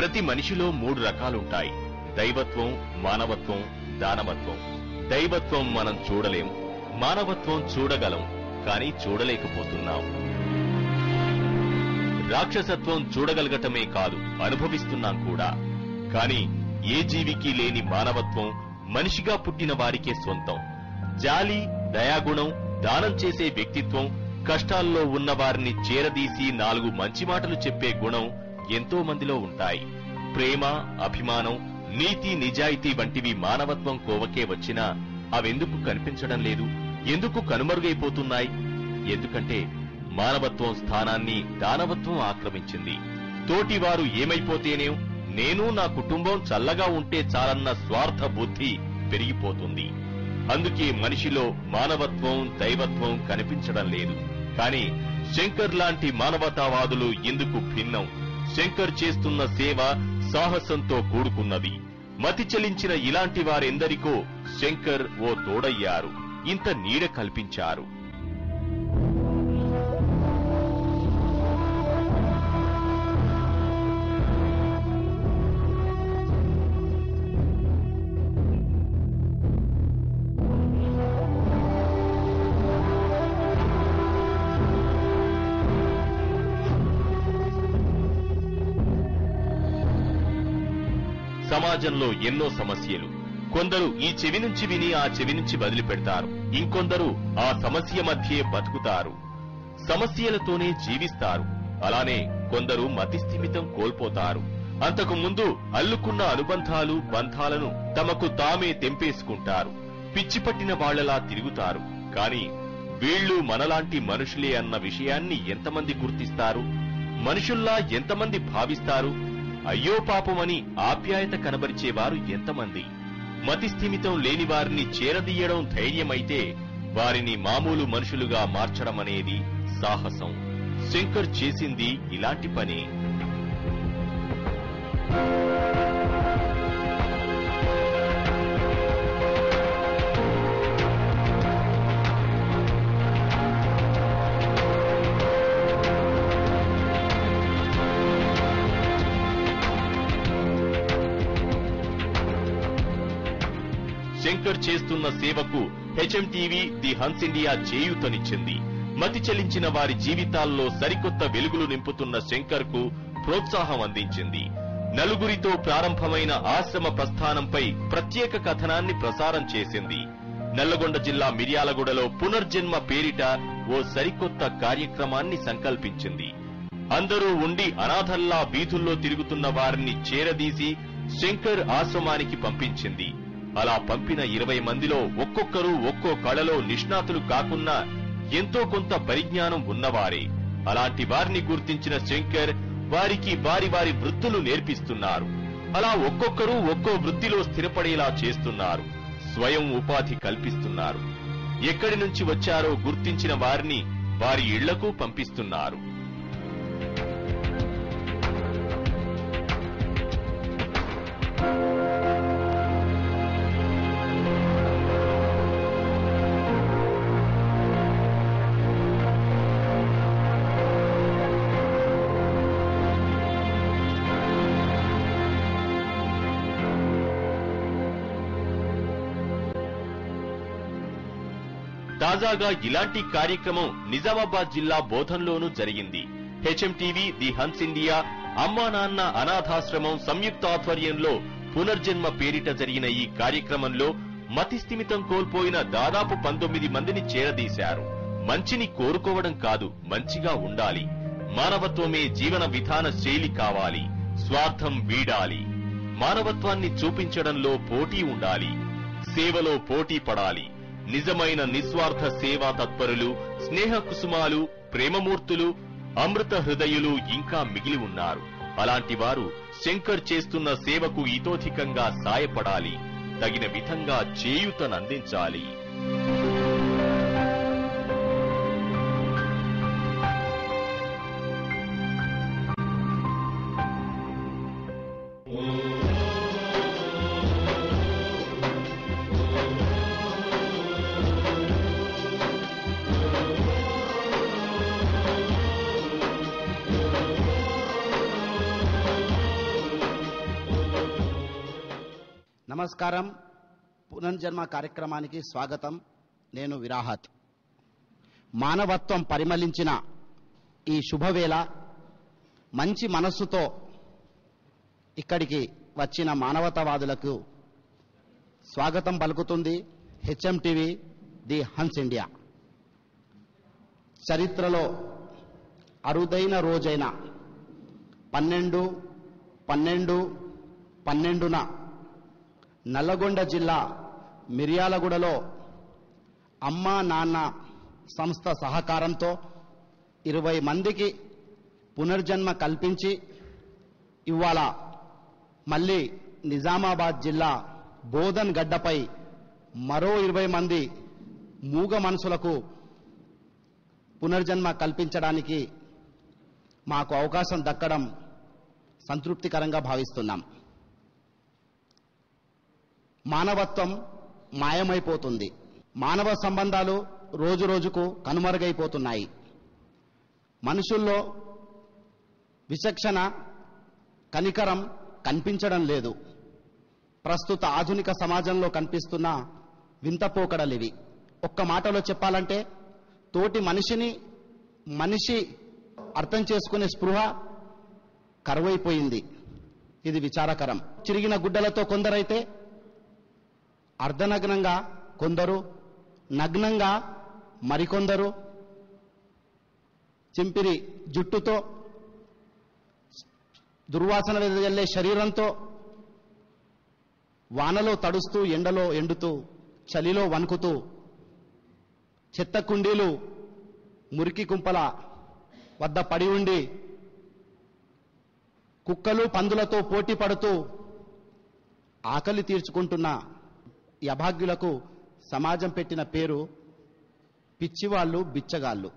ప్రతి మనిషిలో 3 రకాలుంటాయి: దైవత్వం, మానవత్వం, దానవత్వం. దైవత్వం మనం చూడలేం, మానవత్వం చూడగలం, కానీ చూడలేకపోతున్నాం. రాక్షసత్వం చూడగలగటమే కాదు, అనుభవిస్తున్నాం కూడా. కాని ఏ జీవికి లేని మానవత్వం మనిషిగా పుట్టిన వారికే సొంతం. జాలి, దయాగుణం, దానం చేసే వ్యక్తిత్వం, కష్టాల్లో ఉన్న వారిని చేరదీసి 4 మంచి మాటలు చెప్పే గుణం ఎంతో మందిలో ఉంటాయి. ప్రేమ, అభిమానం, నీతి, నిజాయితీ వంటివి మానవత్వం కోవకే వచ్చినా అవెందుకు కనిపించడం లేదు? ఎందుకు కనుమరుగైపోతున్నాయి? ఎందుకంటే మానవత్వం స్థానాన్ని దానవత్వం ఆక్రమించింది. తోటివారు ఏమైపోతేనే నేను, నా కుటుంబం చల్లగా ఉంటే చాలన్న స్వార్థ బుద్ధి పెరిగిపోతుంది. అందుకే మనిషిలో మానవత్వం, దైవత్వం కనిపించడం లేదు. కాని శంకర్ లాంటి మానవతావాదులు ఎందుకు భిన్నం? శంకర్ చేస్తున్న సేవ సాహసంతో కూడుకున్నది. మతి చలించిన ఇలాంటి వారెందరికో శంకర్ ఓ తోడయ్యారు, ఇంత నీడ కల్పించారు. సమాజంలో ఎన్నో సమస్యలు. కొందరు ఈ చెవి నుంచి విని ఆ చెవి నుంచి వదిలిపెడతారు. ఇంకొందరు ఆ సమస్య మధ్యే బతుకుతారు, సమస్యలతోనే జీవిస్తారు. అలానే కొందరు మతిస్థిమితం కోల్పోతారు. అంతకు ముందు అల్లుకున్న అనుబంధాలు, బంధాలను తమకు తామే తెంపేసుకుంటారు. పిచ్చిపట్టిన వాళ్లలా తిరుగుతారు. కాని వీళ్లు మనలాంటి మనుషులే అన్న విషయాన్ని ఎంతమంది గుర్తిస్తారు? మనుషుల్లా ఎంతమంది భావిస్తారు? అయ్యో పాపమని ఆప్యాయత కనబరిచేవారు ఎంతమంది? మతిస్థిమితం లేని వారిని చేరదీయడం ధైర్యమైతే వారిని మామూలు మనుషులుగా మార్చడం అనేది సాహసం. శంకర్ చేసింది ఇలాంటి పనే. శంకర్ చేస్తున్న సేవకు హెచ్ఎంటీవీ, ది హన్స్ ఇండియా చేయూతనిచ్చింది. మతి చెలించిన వారి జీవితాల్లో సరికొత్త వెలుగులు నింపుతున్న శంకర్ కు ప్రోత్సాహం అందించింది. నలుగురితో ప్రారంభమైన ఆశ్రమ ప్రస్థానంపై ప్రత్యేక కథనాన్ని ప్రసారం చేసింది. నల్లగొండ జిల్లా మిర్యాలగూడలో పునర్జన్మ పేరిట ఓ సరికొత్త కార్యక్రమాన్ని సంకల్పించింది. అందరూ ఉండి అనాథల్లా వీధుల్లో తిరుగుతున్న వారిని చేరదీసి శంకర్ ఆశ్రమానికి పంపించింది. అలా పంపిన 20 మందిలో ఒక్కొక్కరు ఒక్కో కళలో నిష్ణాతులు కాకున్నా ఎంతో కొంత పరిజ్ఞానం ఉన్నవారే. అలాంటి వారిని గుర్తించిన శంకర్ వారికి వారి వారి వృత్తులు నేర్పిస్తున్నారు. అలా ఒక్కొక్కరు ఒక్కో వృత్తిలో స్థిరపడేలా చేస్తున్నారు. స్వయం ఉపాధి కల్పిస్తున్నారు. ఎక్కడి నుంచి వచ్చారో గుర్తించిన వారిని వారి ఇళ్లకు పంపిస్తున్నారు. తాజాగా ఇలాంటి కార్యక్రమం నిజామాబాద్ జిల్లా బోధన్లోనూ జరిగింది. హెచ్ఎంటీవీ, ది హన్స్ ఇండియా, అమ్మా నాన్న అనాథాశ్రమం సంయుక్త ఆధ్వర్యంలో పునర్జన్మ పేరిట జరిగిన ఈ కార్యక్రమంలో మతిస్థిమితం కోల్పోయిన దాదాపు 19 మందిని చేరదీశారు. మంచిని కోరుకోవడం కాదు, మంచిగా ఉండాలి. మానవత్వమే జీవన విధాన శైలి కావాలి. స్వార్థం వీడాలి. మానవత్వాన్ని చూపించడంలో పోటీ ఉండాలి. సేవలో పోటీ పడాలి. నిజమైన నిస్వార్థ సేవా తత్పరులు, స్నేహ కుసుమాలు, ప్రేమమూర్తులు, అమృత హృదయులు ఇంకా మిగిలి ఉన్నారు. అలాంటి వారు శంకర్ చేస్తున్న సేవకు ఇతోధికంగా సాయపడాలి. తగిన విధంగా చేయూతనందించాలి. నమస్కారం. పునర్జన్మ కార్యక్రమానికి స్వాగతం. నేను విరాహత్. మానవత్వం పరిమళించిన ఈ శుభవేళ మంచి మనస్సుతో ఇక్కడికి వచ్చిన మానవతావాదులకు స్వాగతం పలుకుతుంది HM TV, the Hans India. చరిత్రలో అరుదైన రోజైన 12/12/12న నల్లగొండ జిల్లా మిర్యాలగూడలో అమ్మా నాన్న సంస్థ సహకారంతో 20 మందికి పునర్జన్మ కల్పించి ఇవాళ మళ్ళీ నిజామాబాద్ జిల్లా బోధన్ గడ్డపై మరో 20 మంది మూగ మనసులకు పునర్జన్మ కల్పించడానికి మాకు అవకాశం దక్కడం సంతృప్తికరంగా భావిస్తున్నాం. మానవత్వం మాయమైపోతుంది. మానవ సంబంధాలు రోజురోజుకు కనుమరుగైపోతున్నాయి. మనుషుల్లో విచక్షణ, కనికరం కనిపించడం లేదు. ప్రస్తుత ఆధునిక సమాజంలో కనిపిస్తున్న వింతపోకడలివి. ఒక్క మాటలో చెప్పాలంటే తోటి మనిషి అర్థం చేసుకునే స్పృహ కరువైపోయింది. ఇది విచారకరం. చిరిగిన గుడ్డలతో కొందరైతే అర్ధనగ్నంగా, కొందరు నగ్నంగా, మరికొందరు చింపిరి జుట్టుతో, దుర్వాసన వెదజల్లే శరీరంతో, వానలో తడుస్తూ, ఎండలో ఎండుతూ, చలిలో వణుకుతూ, చెత్త కుండీలు, మురికి కుంపల వద్ద పడి ఉండి కుక్కలు పందులతో పోటీ పడుతూ ఆకలి తీర్చుకుంటున్న ఈ అభాగ్యులకు సమాజం పెట్టిన పేరు పిచ్చివాళ్ళు, బిచ్చగాళ్ళు.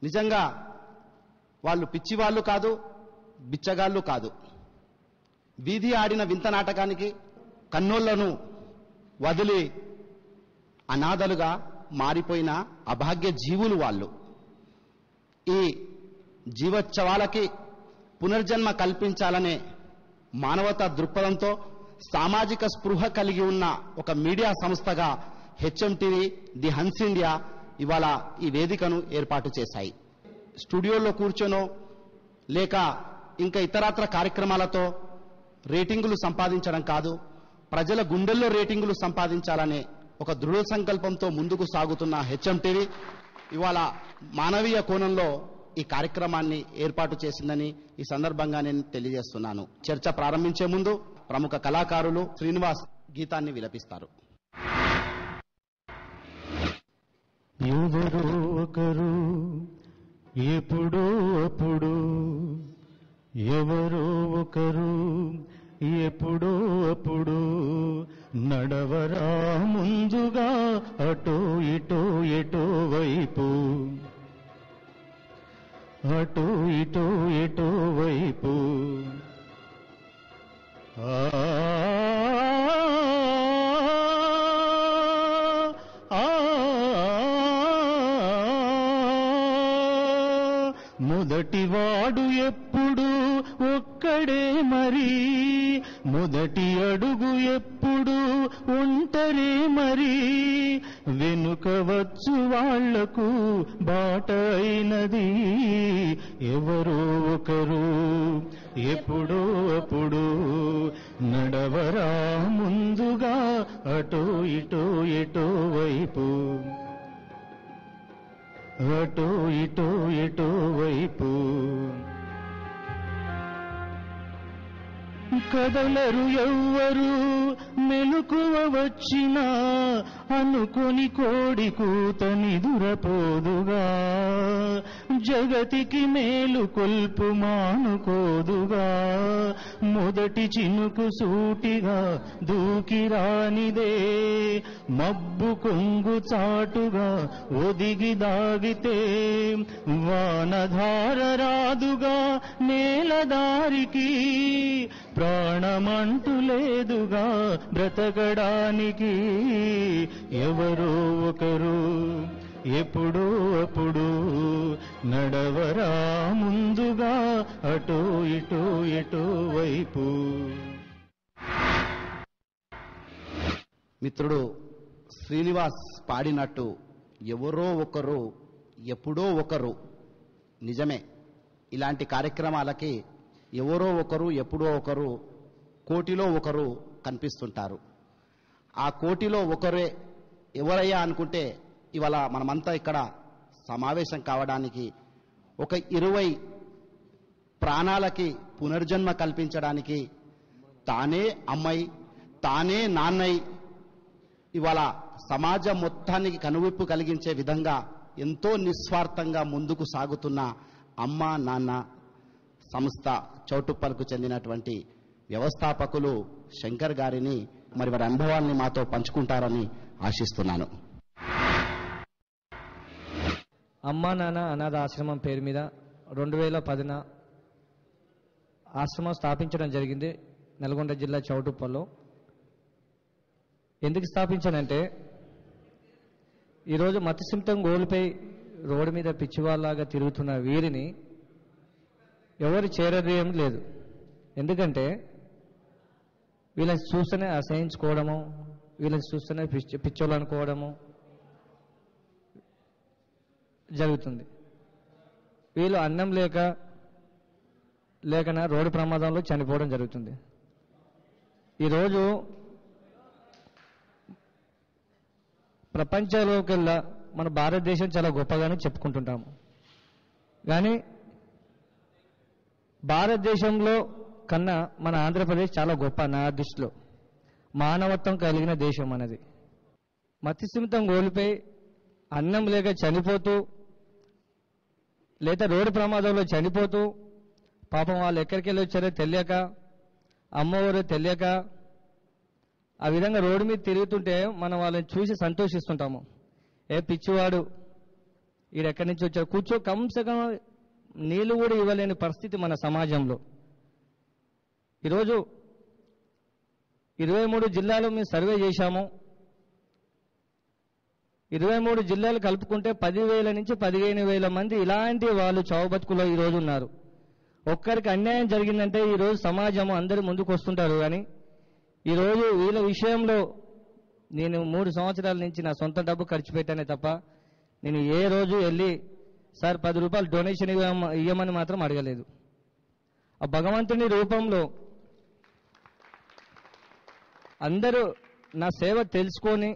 నిజంగా వాళ్ళు పిచ్చివాళ్ళు కాదు, బిచ్చగాళ్ళు కాదు. వీధి ఆడిన వింత నాటకానికి కన్నోళ్లను వదిలి అనాథలుగా మారిపోయిన అభాగ్య జీవులు వాళ్ళు. ఈ జీవోత్సవాలకి పునర్జన్మ కల్పించాలనే మానవతా దృక్పథంతో సామాజిక స్పృహ కలిగి ఉన్న ఒక మీడియా సంస్థగా HM TV, the Hans India ఇవాళ ఈ వేదికను ఏర్పాటు చేశాయి. స్టూడియోలో కూర్చొనో లేక ఇంకా ఇతరత్ర కార్యక్రమాలతో రేటింగులు సంపాదించడం కాదు, ప్రజల గుండెల్లో రేటింగులు సంపాదించాలనే ఒక దృఢ సంకల్పంతో ముందుకు సాగుతున్న హెచ్ఎం టీవీ ఇవాళ మానవీయ కోణంలో ఈ కార్యక్రమాన్ని ఏర్పాటు చేసిందని ఈ సందర్భంగా నేను తెలియజేస్తున్నాను. చర్చ ప్రారంభించే ముందు ప్రముఖ కళాకారులు శ్రీనివాస్ గీతాన్ని విలపిస్తారు. ఎవరో ఒకరు ఎప్పుడో అప్పుడు, ఎవరో ఒకరు ఎప్పుడో అప్పుడు నడవరా ముందుగా అటో ఇటో ఎటో వైపు, అటో ఇటో ఎటో వైపు. మొదటివాడు ఎప్పుడు ఒక్కడే మరి, మొదటి అడుగు ఎప్పుడు ఒంటరే మరి, వెనుక వచ్చు వాళ్లకు బాట అయినది ఎవరో ఒకరు ఎప్పుడో అప్పుడు. నడవరా ముందుగా అటో ఇటో ఎటో వైపు, అటో ఇటో ఎటో వైపు. కదలరు ఎవ్వరు మెలకువ వచ్చినా, అనుకొని కోడి కూత నిదురపోదుగా, జగతికి మేలు కొల్పు మానుకోదుగా. మొదటి చినుకు సూటిగా దూకిరానిదే, మబ్బు కొంగు చాటుగా ఒదిగి దాగితే, వానధార రాదుగా నేలదారికి, ప్రాణమంటూ లేదుగా బ్రతకడానికి. ఎవరో ఒకరు ఎప్పుడో అప్పుడు నడవరా ముందుగా అటో ఇటో ఎటో వైపు. మిత్రుడు శ్రీనివాస్ పాడినట్టు ఎవరో ఒకరు ఎప్పుడో ఒకరు, నిజమే, ఇలాంటి కార్యక్రమాలకి ఎవరో ఒకరు ఎప్పుడో ఒకరు కోటిలో ఒకరు కనిపిస్తుంటారు. ఆ కోటిలో ఒకరే ఎవరయ్యా అనుకుంటే ఇవాళ మనమంతా ఇక్కడ సమావేశం కావడానికి ఒక 20 ప్రాణాలకి పునర్జన్మ కల్పించడానికి తానే అమ్మాయి, తానే నాన్నై ఇవాళ సమాజం మొత్తానికి కనువిప్పు కలిగించే విధంగా ఎంతో నిస్వార్థంగా ముందుకు సాగుతున్న అమ్మ నాన్న సంస్థ చౌటుప్పల్కు చెందినటువంటి వ్యవస్థాపకులు శంకర్ గారిని మరి వారి అనుభవాన్ని మాతో పంచుకుంటారని ఆశిస్తున్నాను. అమ్మా నాన్న అనాథ ఆశ్రమం పేరు మీద 2010 ఆశ్రమం స్థాపించడం జరిగింది నల్గొండ జిల్లా చౌటుప్పల్లో. ఎందుకు స్థాపించానంటే ఈరోజు మతిస్థిమితం కోల్పోయి రోడ్డు మీద పిచ్చివాళ్ళలాగా తిరుగుతున్న వీరిని ఎవరు చేరదేం లేదు. ఎందుకంటే వీళ్ళని చూస్తేనే అసహించుకోవడము, వీళ్ళని చూస్తేనే పిచ్చోళ్ళు అనుకోవడము జరుగుతుంది. వీళ్ళు అన్నం లేకన రోడ్డు ప్రమాదంలో చనిపోవడం జరుగుతుంది. ఈరోజు ప్రపంచంలోకెల్లా మన భారతదేశం చాలా గొప్పగానే చెప్పుకుంటుంటాము, కానీ భారతదేశంలో కన్నా మన ఆంధ్రప్రదేశ్ చాలా గొప్ప నా దృష్టిలో. మానవత్వం కలిగిన దేశం అనేది. మతిస్థిమితం కోల్పోయి అన్నం లేక చనిపోతూ లేదా రోడ్డు ప్రమాదంలో చనిపోతూ పాపం వాళ్ళు ఎక్కడికి వెళ్ళి వచ్చారో తెలియక, అమ్మవారు తెలియక ఆ విధంగా రోడ్డు మీద తిరుగుతుంటే మనం వాళ్ళని చూసి సంతోషిస్తుంటాము. ఏ పిచ్చివాడు ఈడెక్కడి నుంచి వచ్చారు, కూర్చో కంసకం నీళ్లు కూడా ఇవ్వలేని పరిస్థితి మన సమాజంలో. ఈరోజు 23 జిల్లాలు మేము సర్వే చేశాము. 23 జిల్లాలు కలుపుకుంటే 10,000 నుంచి 15,000 మంది ఇలాంటి వాళ్ళు చావు బతుకులో ఈరోజు ఉన్నారు. ఒక్కరికి అన్యాయం జరిగిందంటే ఈరోజు సమాజం అందరూ ముందుకు వస్తుంటారు. కానీ ఈరోజు వీళ్ళ విషయంలో నేను 3 సంవత్సరాల నుంచి నా సొంత డబ్బు ఖర్చు పెట్టానే తప్ప నేను ఏ రోజు వెళ్ళి సార్ 10 రూపాయలు డొనేషన్ ఇవ్వమని మాత్రం అడగలేదు. ఆ భగవంతుని రూపంలో అందరూ నా సేవ తెలుసుకొని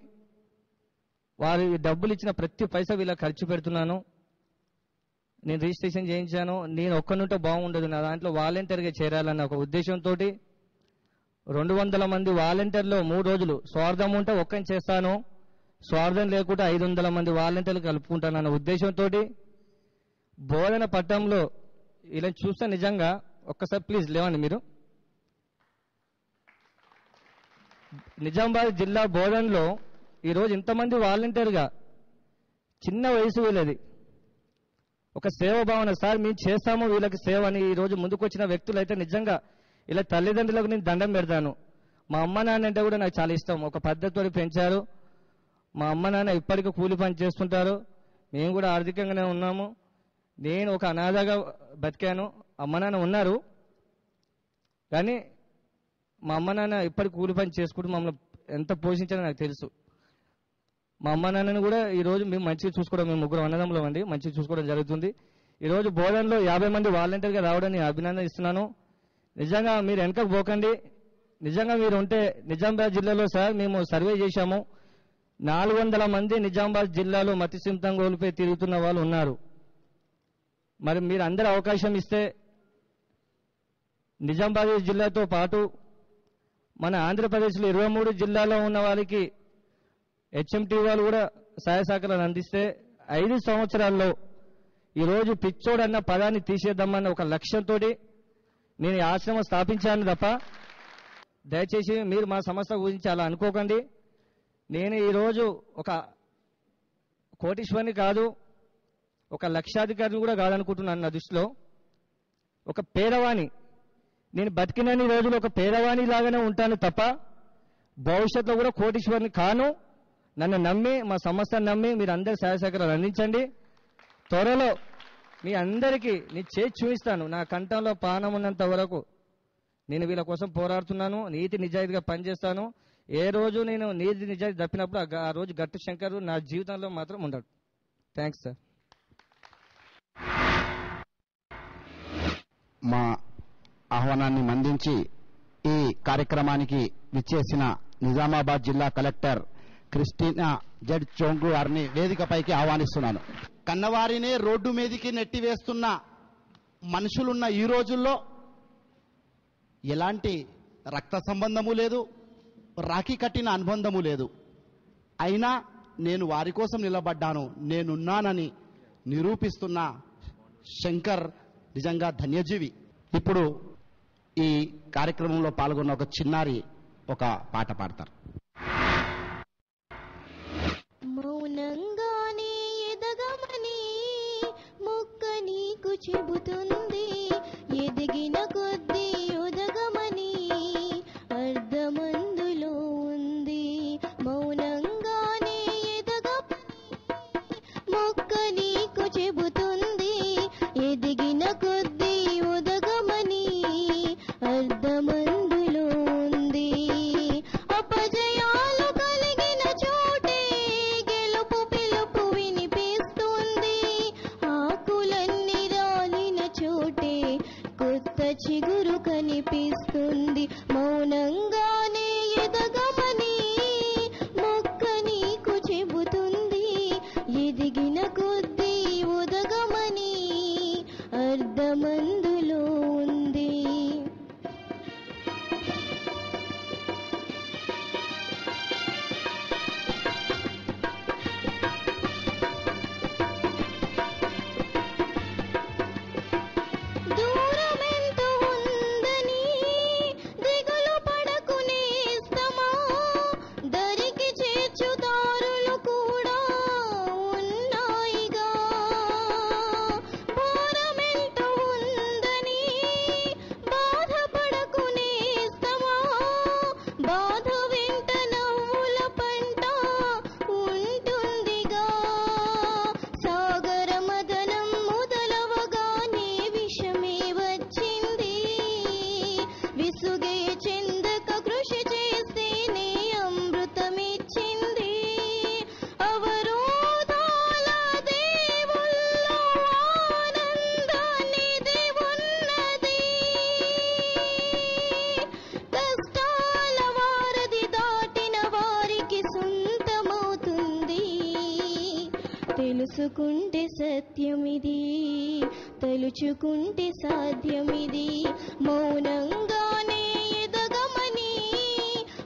వారి డబ్బులు ఇచ్చిన ప్రతి పైసా వీళ్ళకి ఖర్చు పెడుతున్నాను. నేను రిజిస్ట్రేషన్ చేయించాను. నేను ఒక్కనుంటే బాగుండదు, నా దాంట్లో వాలంటీర్గా చేరాలన్న ఒక ఉద్దేశంతో 200 మంది వాలంటీర్లు 3 రోజులు, స్వార్థం ఉంటే ఒక్కని చేస్తాను, స్వార్థం లేకుండా 500 మంది వాలంటీర్లు కలుపుకుంటానన్న ఉద్దేశంతో బోధన పట్టణంలో ఇలా చూస్తే నిజంగా ఒక్కసారి ప్లీజ్ లేవండి మీరు. నిజామాబాద్ జిల్లా బోధనలో ఈరోజు ఇంతమంది వాలంటీర్గా చిన్న వయసు వీళ్ళది ఒక సేవ భావన, సార్ మేము చేస్తాము వీళ్ళకి సేవ అని ఈరోజు ముందుకొచ్చిన వ్యక్తులు అయితే నిజంగా ఇలా తల్లిదండ్రులకు నేను దండం పెడతాను. మా అమ్మ నాన్న అంటే కూడా నాకు చాలా ఇష్టం. ఒక పద్ధతితో పెంచారు. మా అమ్మ నాన్న ఇప్పటికీ కూలి పని చేస్తుంటారు. మేము కూడా ఆర్థికంగానే ఉన్నాము. నేను ఒక అనాథగా బతికాను. అమ్మ నాన్న ఉన్నారు, కానీ మా అమ్మ నాన్న ఇప్పటికి కూలి పని చేసుకుంటూ మమ్మల్ని ఎంత పోషించారో నాకు తెలుసు. మా అమ్మ నాన్నని కూడా ఈరోజు మేము మంచిగా చూసుకోవడం, మేము 3 అన్నదమ్ములం అండి, మంచిగా చూసుకోవడం జరుగుతుంది. ఈరోజు బోధనలో 50 మంది వాలంటీర్గా రావడానికి అభినందిస్తున్నాను. నిజంగా మీరు వెనకకు పోకండి. నిజంగా మీరు ఉంటే నిజామాబాద్ జిల్లాలో సార్ మేము సర్వే చేశాము, 400 మంది నిజామాబాద్ జిల్లాలో మతిస్థిమితం కోల్పోయి తిరుగుతున్న వాళ్ళు ఉన్నారు. మరి మీరు అందరూ అవకాశం ఇస్తే నిజామాబాద్ జిల్లాతో పాటు మన ఆంధ్రప్రదేశ్లో 23 జిల్లాలో ఉన్న వాళ్ళకి హెచ్ఎంటీ వాళ్ళు కూడా సహాయ సహకారాలు అందిస్తే 5 సంవత్సరాల్లో ఈరోజు పిచ్చోడన్న పదాన్ని తీసేద్దామన్న ఒక లక్ష్యంతో నేను ఈ ఆశ్రమం స్థాపించాను తప్ప దయచేసి మీరు మా సంస్థ గురించి అలా అనుకోకండి. నేను ఈరోజు ఒక కోటీశ్వరిని కాదు, ఒక లక్షాధికారిని కూడా కాదనుకుంటున్నాను. నా దృష్టిలో ఒక పేదవాణి, నేను బతికినన్ని రోజులు ఒక పేదవాణి లాగానే ఉంటాను తప్ప భవిష్యత్తులో కూడా కోటీశ్వరిని కాను. నన్ను నమ్మి, మా సంస్థను నమ్మి మీరు అందరి సహాయ సహకారాలు అందించండి. త్వరలో మీ అందరికీ నేను చేసి చూపిస్తాను. నా కంఠంలో ప్రాణం ఉన్నంత వరకు నేను వీళ్ళ కోసం పోరాడుతున్నాను, నీతి నిజాయితీగా పనిచేస్తాను. ఏ రోజు నేను నీతి నిజాన్ని తప్పినప్పుడు ఆ రోజు గట్టు శంకర్ నా జీవితంలో మాత్రం ఉండడు. Thanks sir. మా ఆహ్వానాన్ని మన్నించి ఈ కార్యక్రమానికి విచ్చేసిన నిజామాబాద్ జిల్లా కలెక్టర్ క్రిస్టినా జడ్ చోంగు గారిని వేదికపైకి ఆహ్వానిస్తున్నాను. కన్నవారినే రోడ్డు మీదికి నెట్టివేస్తున్న మనుషులున్న ఈ రోజుల్లో ఎలాంటి రక్త సంబంధము లేదు, రాఖీ కట్టిన అనుబంధము లేదు. అయినా నేను వారి కోసం నిలబడ్డాను, నేనున్నానని నిరూపిస్తున్న శంకర్ నిజంగా ధన్యజీవి. ఇప్పుడు ఈ కార్యక్రమంలో పాల్గొన్న ఒక చిన్నారి ఒక పాట పాడతారు. మౌనంగానే ఎదగమని మొక్క నీకు చెబుతుంది, ఎదిగిన కొద్దీ ఒదగమని అర్ధమందులో ఉంది. మౌనంగానే ఎదగమని మొక్క నీకు చెబుతుంది, ఎదిగిన కొద్దీ ఒదగమని అర్ధమందులో ఉంది. అపజయాలు కలిగిన చోటే గెలుపు పిలుపు వినిపిస్తుంది, ఆకులన్నీ రాలిన చోటే కొత్త చిగురు కనిపిస్తుంది. మౌనంగానే ఎదగమని మొక్క నీకు చెబుతుంది, ఎదిగిన కొద్దీ ఒదగమని అర్ధమందులో ఉంది. దూరమెంతో ఉందని దిగులు పడకునేస్తమా, దరికి చేర్చు దారులు కూడా ఉన్నాయిగా. భారమెంతో ఉందని బాధపడకునేస్తమా, బాధ వెంట నవ్వుల పంట ఉంటుందిగా. సాగర మదనం మొదలవగానే విషమే వచ్చింది, విసుగే చెందక కృషి చేస్తేనే అమృతమిచ్చింది. అవరోధాల దేవుల్లో ఆనందానిది ఉన్నది, కష్టాల వారధి దాటిన వారికి సొంతమవుతుంది. తెలుసుకుంటే సత్యమిది, తలుచుకుంటే సాధ్యమిది. మౌనంగానే ఎదగమని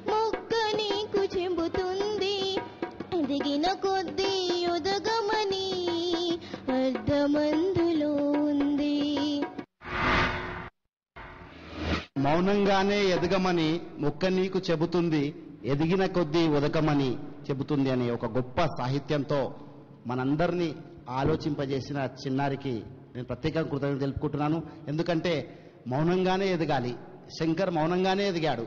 మొక్క నీకు చెబుతుంది, ఎదిగిన కొద్దీ ఒదగమని అర్ధమందులో ఉంది. మౌనంగానే ఎదగమని మొక్క నీకు చెబుతుంది, ఎదిగిన కొద్దీ ఉదకమని చెబుతుంది అనే ఒక గొప్ప సాహిత్యంతో మనందరినీ ఆలోచింపజేసిన చిన్నారికి నేను ప్రత్యేకంగా కృతజ్ఞతలు తెలుపుకుంటున్నాను. ఎందుకంటే మౌనంగానే ఎదగాలి. శంకర్ మౌనంగానే ఎదిగాడు,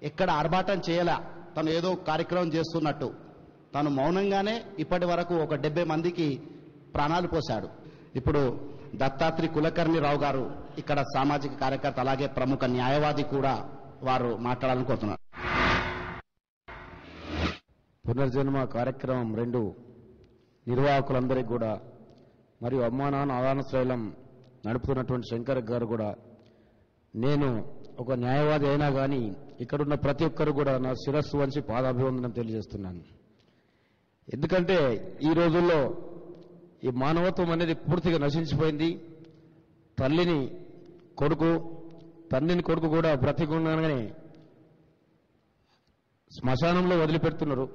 ఎక్కడ ఆర్భాటం చేయలా. తను ఏదో కార్యక్రమం చేస్తున్నట్టు తను మౌనంగానే ఇప్పటి వరకు ఒక 70 మందికి ప్రాణాలు పోశాడు. ఇప్పుడు దత్తాత్రి కులకర్ణి రావు గారు ఇక్కడ సామాజిక కార్యకర్త, అలాగే ప్రముఖ న్యాయవాది కూడా, వారు మాట్లాడాలని కోరుతున్నారు. పునర్జన్మ కార్యక్రమం 2 నిర్వాహకులందరికీ కూడా, మరియు అమ్మా నాన్న ఆదానశ్రైలం నడుపుతున్నటువంటి శంకర్ గారు కూడా, నేను ఒక న్యాయవాది అయినా కానీ ఇక్కడున్న ప్రతి ఒక్కరు కూడా నా శిరస్సు వంచి పాదాభివందనం తెలియజేస్తున్నాను. ఎందుకంటే ఈ రోజుల్లో ఈ మానవత్వం అనేది పూర్తిగా నశించిపోయింది. తల్లిని కొడుకు, తండ్రిని కొడుకు కూడా బ్రతికుండగానే శ్మశానంలో వదిలిపెడుతున్నారు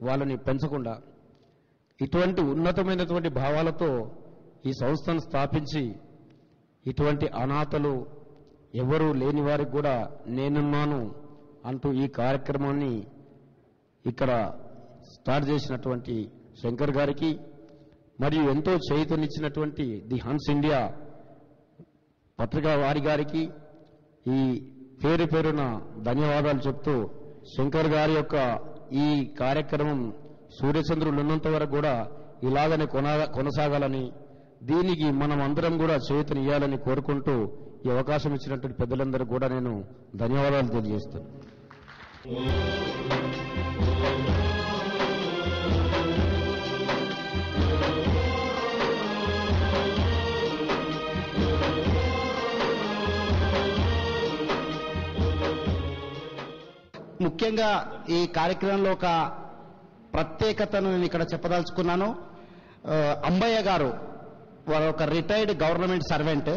వాళ్ళని పెంచకుండా. ఇటువంటి ఉన్నతమైనటువంటి భావాలతో ఈ సంస్థను స్థాపించి ఇటువంటి అనాథలు ఎవరూ లేని వారికి కూడా నేనున్నాను అంటూ ఈ కార్యక్రమాన్ని ఇక్కడ స్టార్ట్ చేసినటువంటి శంకర్ గారికి, మరియు ఎంతో చైతన్యనిచ్చినటువంటి ది హన్స్ ఇండియా పత్రికా వారి గారికి ఈ పేరు పేరున ధన్యవాదాలు చెప్తూ, శంకర్ గారి యొక్క ఈ కార్యక్రమం సూర్యచంద్రులు ఉన్నంత వరకు కూడా ఇలాగనే కొనసాగాలని, దీనికి మనం అందరం కూడా చేయూతనియ్యాలని కోరుకుంటూ ఈ అవకాశం ఇచ్చినటువంటి పెద్దలందరూ కూడా నేను ధన్యవాదాలు తెలియజేస్తాను. ముఖ్యంగా ఈ కార్యక్రమంలో ఒక ప్రత్యేకతను నేను ఇక్కడ చెప్పదలుచుకున్నాను. అంబయ్య గారు వారు ఒక retired government servant,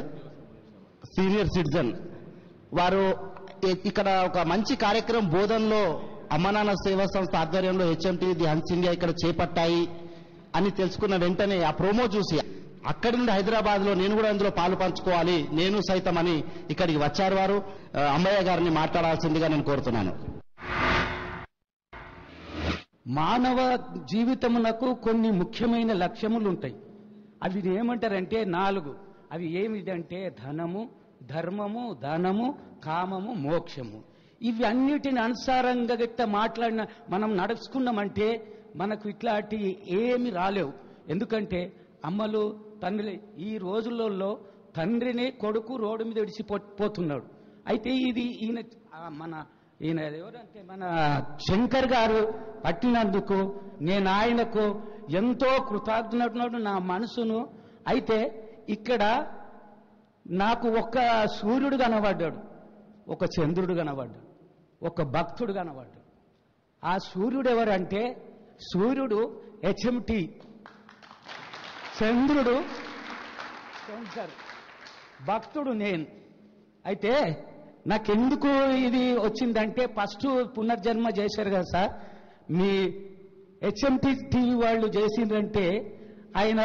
senior citizen. వారు ఇక్కడ ఒక మంచి కార్యక్రమం బోధనలో అమ్మనాన్న సేవా సంస్థ ఆధ్వర్యంలో హెచ్ఎంటీ ది హన్స్ ఇండియా ఇక్కడ చేపట్టాయి అని తెలుసుకున్న వెంటనే ఆ ప్రోమో చూసి అక్కడి నుండి హైదరాబాద్ లో నేను కూడా అందులో పాలు పంచుకోవాలి నేను సైతం అని ఇక్కడికి వచ్చారు. వారు అంబయ్య గారిని మాట్లాడాల్సిందిగా నేను కోరుతున్నాను. మానవ జీవితమునకు కొన్ని ముఖ్యమైన లక్ష్యములు ఉంటాయి. అవి ఏమంటారంటే 4. అవి ఏమిటంటే ధనము, ధర్మము, దానము, కామము, మోక్షము. ఇవి అన్నిటిని అనుసారంగా గిట్ట మాట్లాడిన మనం నడుచుకున్నామంటే మనకు ఇట్లాంటి ఏమి రాలేవు. ఎందుకంటే అమ్మలు తండ్రి ఈ రోజులలో తండ్రిని కొడుకు రోడ్డు మీద విడిచిపోతున్నాడు. అయితే ఇది ఈయన ఎవరంటే మన శంకర్ గారు పట్టినందుకు నేను ఆయనకు ఎంతో కృతజ్ఞతను నా మనసును. అయితే ఇక్కడ నాకు ఒక సూర్యుడు కనబడ్డాడు, ఒక చంద్రుడు కనబడ్డాడు, ఒక భక్తుడు కనబడ్డాడు. ఆ సూర్యుడు ఎవరంటే సూర్యుడు హెచ్ఎంటీ, చంద్రుడు శంకర్, భక్తుడు నేను. అయితే నాకెందుకు ఇది వచ్చిందంటే ఫస్ట్ పునర్జన్మ చేశారు కదా సార్, మీ హెచ్ఎంటీ టీవీ వాళ్ళు చేసిందంటే ఆయన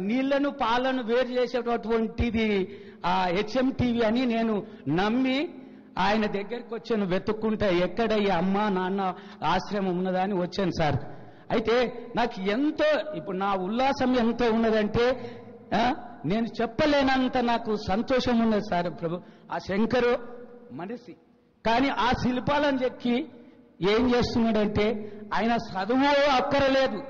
నీళ్లను పాలను వేరు చేసేటటువంటిది ఆ హెచ్ఎం టీవీ అని నేను నమ్మి ఆయన దగ్గరికి వచ్చాను. వెతుక్కుంటా ఎక్కడ ఈ అమ్మ నాన్న ఆశ్రమం ఉన్నదా అని వచ్చాను సార్. అయితే నాకు ఎంతో ఇప్పుడు నా ఉల్లాసం ఎంతో ఉన్నదంటే నేను చెప్పలేనంత నాకు సంతోషం ఉన్నది సార్. ప్రభు ఆ శంకరు మనిషి కానీ ఆ శిల్పాలను చెక్కి ఏం చేస్తున్నాడంటే ఆయన చదువు అక్కరలేదు,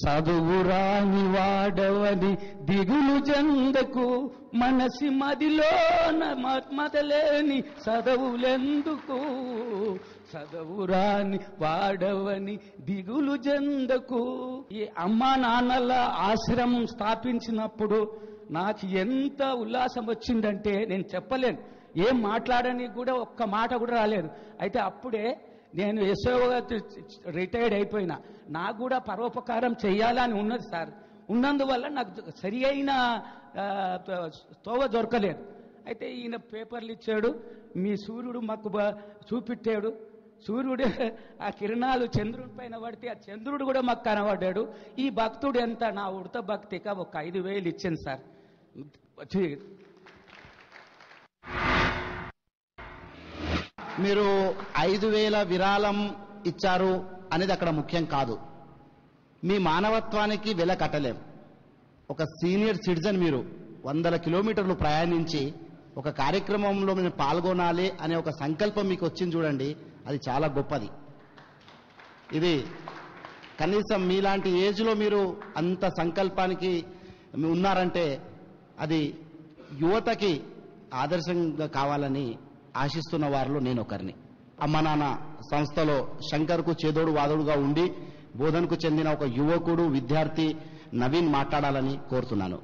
చదువు రాని వాడవని దిగులు చెందకు, మనసి మదిలో మదలేని చదువులెందుకు, చదువు రాని వాడవని దిగులు చెందకు. ఈ అమ్మా నాన్నల ఆశ్రమం స్థాపించినప్పుడు నాకు ఎంత ఉల్లాసం వచ్చిందంటే నేను చెప్పలేను. ఏం మాట్లాడని కూడా ఒక్క మాట కూడా రాలేదు. అయితే అప్పుడే నేను ఎస్ఓగా రిటైర్డ్ అయిపోయినా, నాకు కూడా పరోపకారం చేయాలని ఉన్నది సార్. ఉన్నందువల్ల నాకు సరి అయిన తోవ దొరకలేదు. అయితే ఈయన పేపర్లు ఇచ్చాడు, మీ సూర్యుడు మాకు చూపెట్టాడు. సూర్యుడు ఆ కిరణాలు చంద్రుడి పైన పడితే ఆ చంద్రుడు కూడా మాకు కనబడ్డాడు. ఈ భక్తుడు ఎంత నా ఉడత భక్తిగా ఒక 5,000 ఇచ్చాను సార్. మీరు 5,000 విరాళం ఇచ్చారు అనేది అక్కడ ముఖ్యం కాదు. మీ మానవత్వానికి వెల కట్టలేం. ఒక సీనియర్ సిటిజన్, మీరు 100 కిలోమీటర్లు ప్రయాణించి ఒక కార్యక్రమంలో మీరు పాల్గొనాలి అనే ఒక సంకల్పం మీకు వచ్చింది చూడండి, అది చాలా గొప్పది. ఇది కనీసం మీలాంటి ఏజ్లో మీరు అంత సంకల్పానికి ఉన్నారంటే అది యువతకి ఆదర్శంగా కావాలని ఆశిస్తున్న వారిలో నేను ఒకరిని. అమ్మ నాన్న సంస్థలో శంకర్కు చేదోడు వాదోడుగా ఉండి బోధనకు చెందిన ఒక యువకుడు విద్యార్థి నవీన్ మాట్లాడాలని కోరుతున్నాను.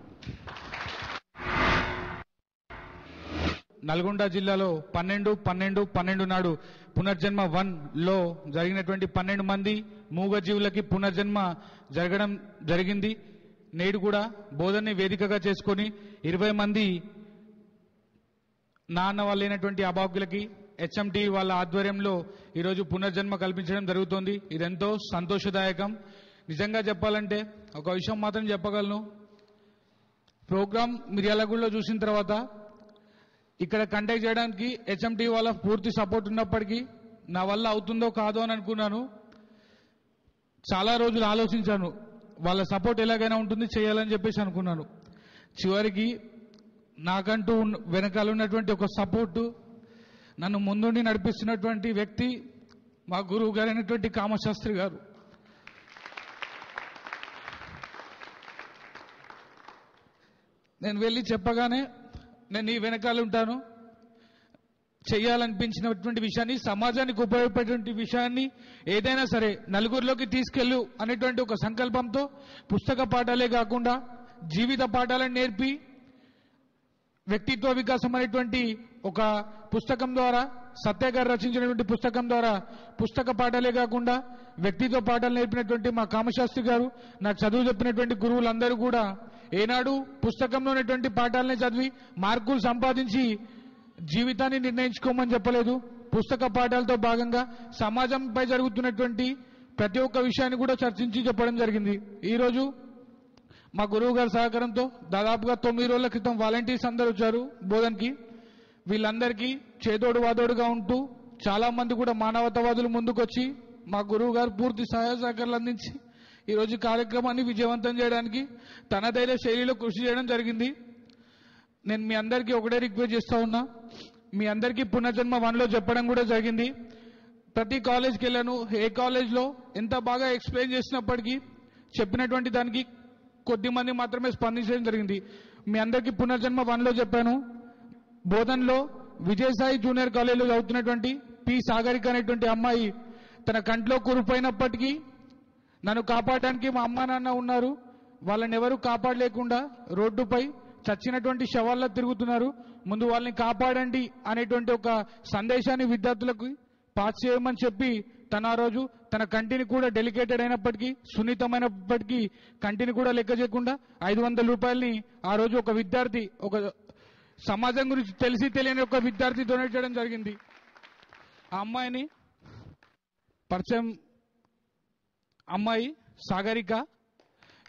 నల్గొండ జిల్లాలో 12/12/12 నాడు పునర్జన్మ 1లో జరిగినటువంటి 12 మంది మూగజీవులకి పునర్జన్మ జరగడం జరిగింది. నేడు కూడా బోధనని వేదికగా చేసుకొని 20 మంది నాన్న వాళ్ళైనటువంటి అభాగ్యులకి హెచ్ఎంటీ వాళ్ళ ఆధ్వర్యంలో ఈరోజు పునర్జన్మ కల్పించడం జరుగుతోంది. ఇదెంతో సంతోషదాయకం. నిజంగా చెప్పాలంటే ఒక విషయం మాత్రం చెప్పగలను. ప్రోగ్రాం మిర్యాలగూడలో చూసిన తర్వాత ఇక్కడ కండక్ట్ చేయడానికి హెచ్ఎంటీ వాళ్ళ పూర్తి సపోర్ట్ ఉన్నప్పటికీ నా వల్ల అవుతుందో కాదో అని అనుకున్నాను. చాలా రోజులు ఆలోచించాను, వాళ్ళ సపోర్ట్ ఎలాగైనా ఉంటుంది చేయాలని చెప్పేసి అనుకున్నాను. చివరికి నాకంటూ వెనకాల ఉన్నటువంటి ఒక సపోర్టు, నన్ను ముందుండి నడిపిస్తున్నటువంటి వ్యక్తి మా గురువు గారైనటువంటి కామశాస్త్రి గారు. నేను వెళ్ళి చెప్పగానే నేను నీ వెనకాల ఉంటాను, చేయాలనిపించినటువంటి విషయాన్ని, సమాజానికి ఉపయోగపడేటువంటి విషయాన్ని ఏదైనా సరే నలుగురిలోకి తీసుకెళ్ళు అనేటువంటి ఒక సంకల్పంతో పుస్తక పాఠాలే కాకుండా జీవిత పాఠాలను నేర్పి వ్యక్తిత్వ వికాసం అనేటువంటి ఒక పుస్తకం ద్వారా, సత్య గారు రచించినటువంటి పుస్తకం ద్వారా పుస్తక పాఠాలే కాకుండా వ్యక్తిత్వ పాఠాలు నేర్పినటువంటి మా కామశాస్త్రి గారు, నాకు చదువు చెప్పినటువంటి గురువులందరూ కూడా ఏనాడు పుస్తకంలో ఉన్నటువంటి పాఠాలనే చదివి మార్కులు సంపాదించి జీవితాన్ని నిర్ణయించుకోమని చెప్పలేదు. పుస్తక పాఠాలతో భాగంగా సమాజంపై జరుగుతున్నటువంటి ప్రతి ఒక్క విషయాన్ని కూడా చర్చించి చెప్పడం జరిగింది. ఈరోజు మా గురువు గారి సహకారంతో దాదాపుగా 9 రోజుల క్రితం వాలంటీర్స్ అందరూ వచ్చారు బోధన్కి. వీళ్ళందరికీ చేదోడు వాదోడుగా ఉంటూ చాలా మంది కూడా మానవతావాదులు ముందుకొచ్చి మా గురువు గారు పూర్తి సహాయ సహకారాలు అందించి ఈరోజు కార్యక్రమాన్ని విజయవంతం చేయడానికి తనదైన శైలిలో కృషి చేయడం జరిగింది. నేను మీ అందరికీ ఒకటే రిక్వెస్ట్ చేస్తా ఉన్నా, మీ అందరికీ పునర్జన్మ 1లో చెప్పడం కూడా జరిగింది. ప్రతి కాలేజ్కి వెళ్ళాను, ఏ కాలేజ్లో ఎంత బాగా ఎక్స్ప్లెయిన్ చేసినప్పటికీ చెప్పినటువంటి దానికి కొద్ది మంది మాత్రమే స్పందించడం జరిగింది. మీ అందరికీ పునర్జన్మ 1లో చెప్పాను. బోధన్లో విజయసాయి జూనియర్ కాలేజీలో చదువుతున్నటువంటి పి సాగరిక అనేటువంటి అమ్మాయి తన కంట్లో కురిపోయినప్పటికీ నన్ను కాపాడడానికి మా అమ్మా నాన్న ఉన్నారు, వాళ్ళని ఎవరు కాపాడలేకుండా రోడ్డుపై చచ్చినటువంటి శవాల్లో తిరుగుతున్నారు, ముందు వాళ్ళని కాపాడండి అనేటువంటి ఒక సందేశాన్ని విద్యార్థులకు పాస్ చేయమని చెప్పి తన ఆ రోజు తన కంటిని కూడా డెలికేటెడ్ అయినప్పటికీ, సున్నితమైనప్పటికీ కంటిని కూడా లెక్క చేయకుండా 500 రూపాయలని ఆ రోజు ఒక విద్యార్థి, ఒక సమాజం గురించి తెలిసి తెలియని ఒక విద్యార్థి డొనేట్ చేయడం జరిగింది. ఆ అమ్మాయిని పరిచయం, అమ్మాయి సాగరిక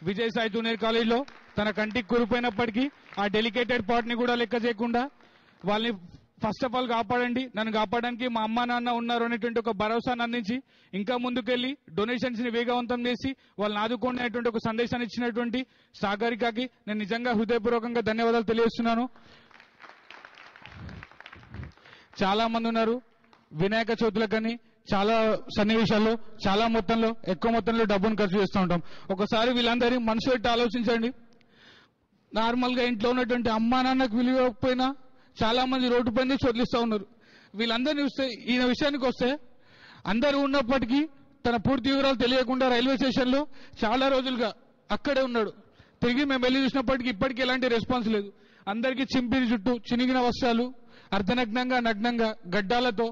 విజయసాయి జూనియర్ కాలేజ్లో తన కంటికి కురిపోయినప్పటికీ ఆ డెలికేటెడ్ పార్ట్ని కూడా లెక్క చేయకుండా వాళ్ళని ఫస్ట్ ఆఫ్ ఆల్ కాపాడండి, నన్ను కాపాడడానికి మా అమ్మా నాన్న ఉన్నారు అనేటువంటి ఒక భరోసాను అందించి ఇంకా ముందుకెళ్లి డొనేషన్స్ ని వేగవంతం చేసి వాళ్ళని ఆదుకోండి అనేటువంటి ఒక సందేశాన్ని ఇచ్చినటువంటి సాగరికకి నేను నిజంగా హృదయపూర్వకంగా ధన్యవాదాలు తెలియజేస్తున్నాను. చాలా మంది ఉన్నారు, వినాయక చవితులకని చాలా సన్నివేశాల్లో చాలా మొత్తంలో ఎక్కువ మొత్తంలో డబ్బును ఖర్చు చేస్తూ ఉంటాం. ఒకసారి వీళ్ళందరి మనసు పెట్టి ఆలోచించండి. నార్మల్ గా ఇంట్లో ఉన్నటువంటి అమ్మా నాన్నకు విలువకపోయినా చాలా మంది రోడ్డు పైన వదిలిస్తూ ఉన్నారు. వీళ్ళందరినీ చూస్తే, ఈయన విషయానికి వస్తే అందరూ ఉన్నప్పటికీ తన పూర్తి వివరాలు తెలియకుండా రైల్వే స్టేషన్ లో చాలా రోజులుగా అక్కడే ఉన్నాడు. తిరిగి మేము వెళ్ళి చూసినప్పటికీ ఇప్పటికీ ఎలాంటి రెస్పాన్స్ లేదు. అందరికీ చింపిరి చుట్టూ, చినిగిన వస్త్రాలు, అర్ధనగ్నంగా నగ్నంగా గడ్డాలతో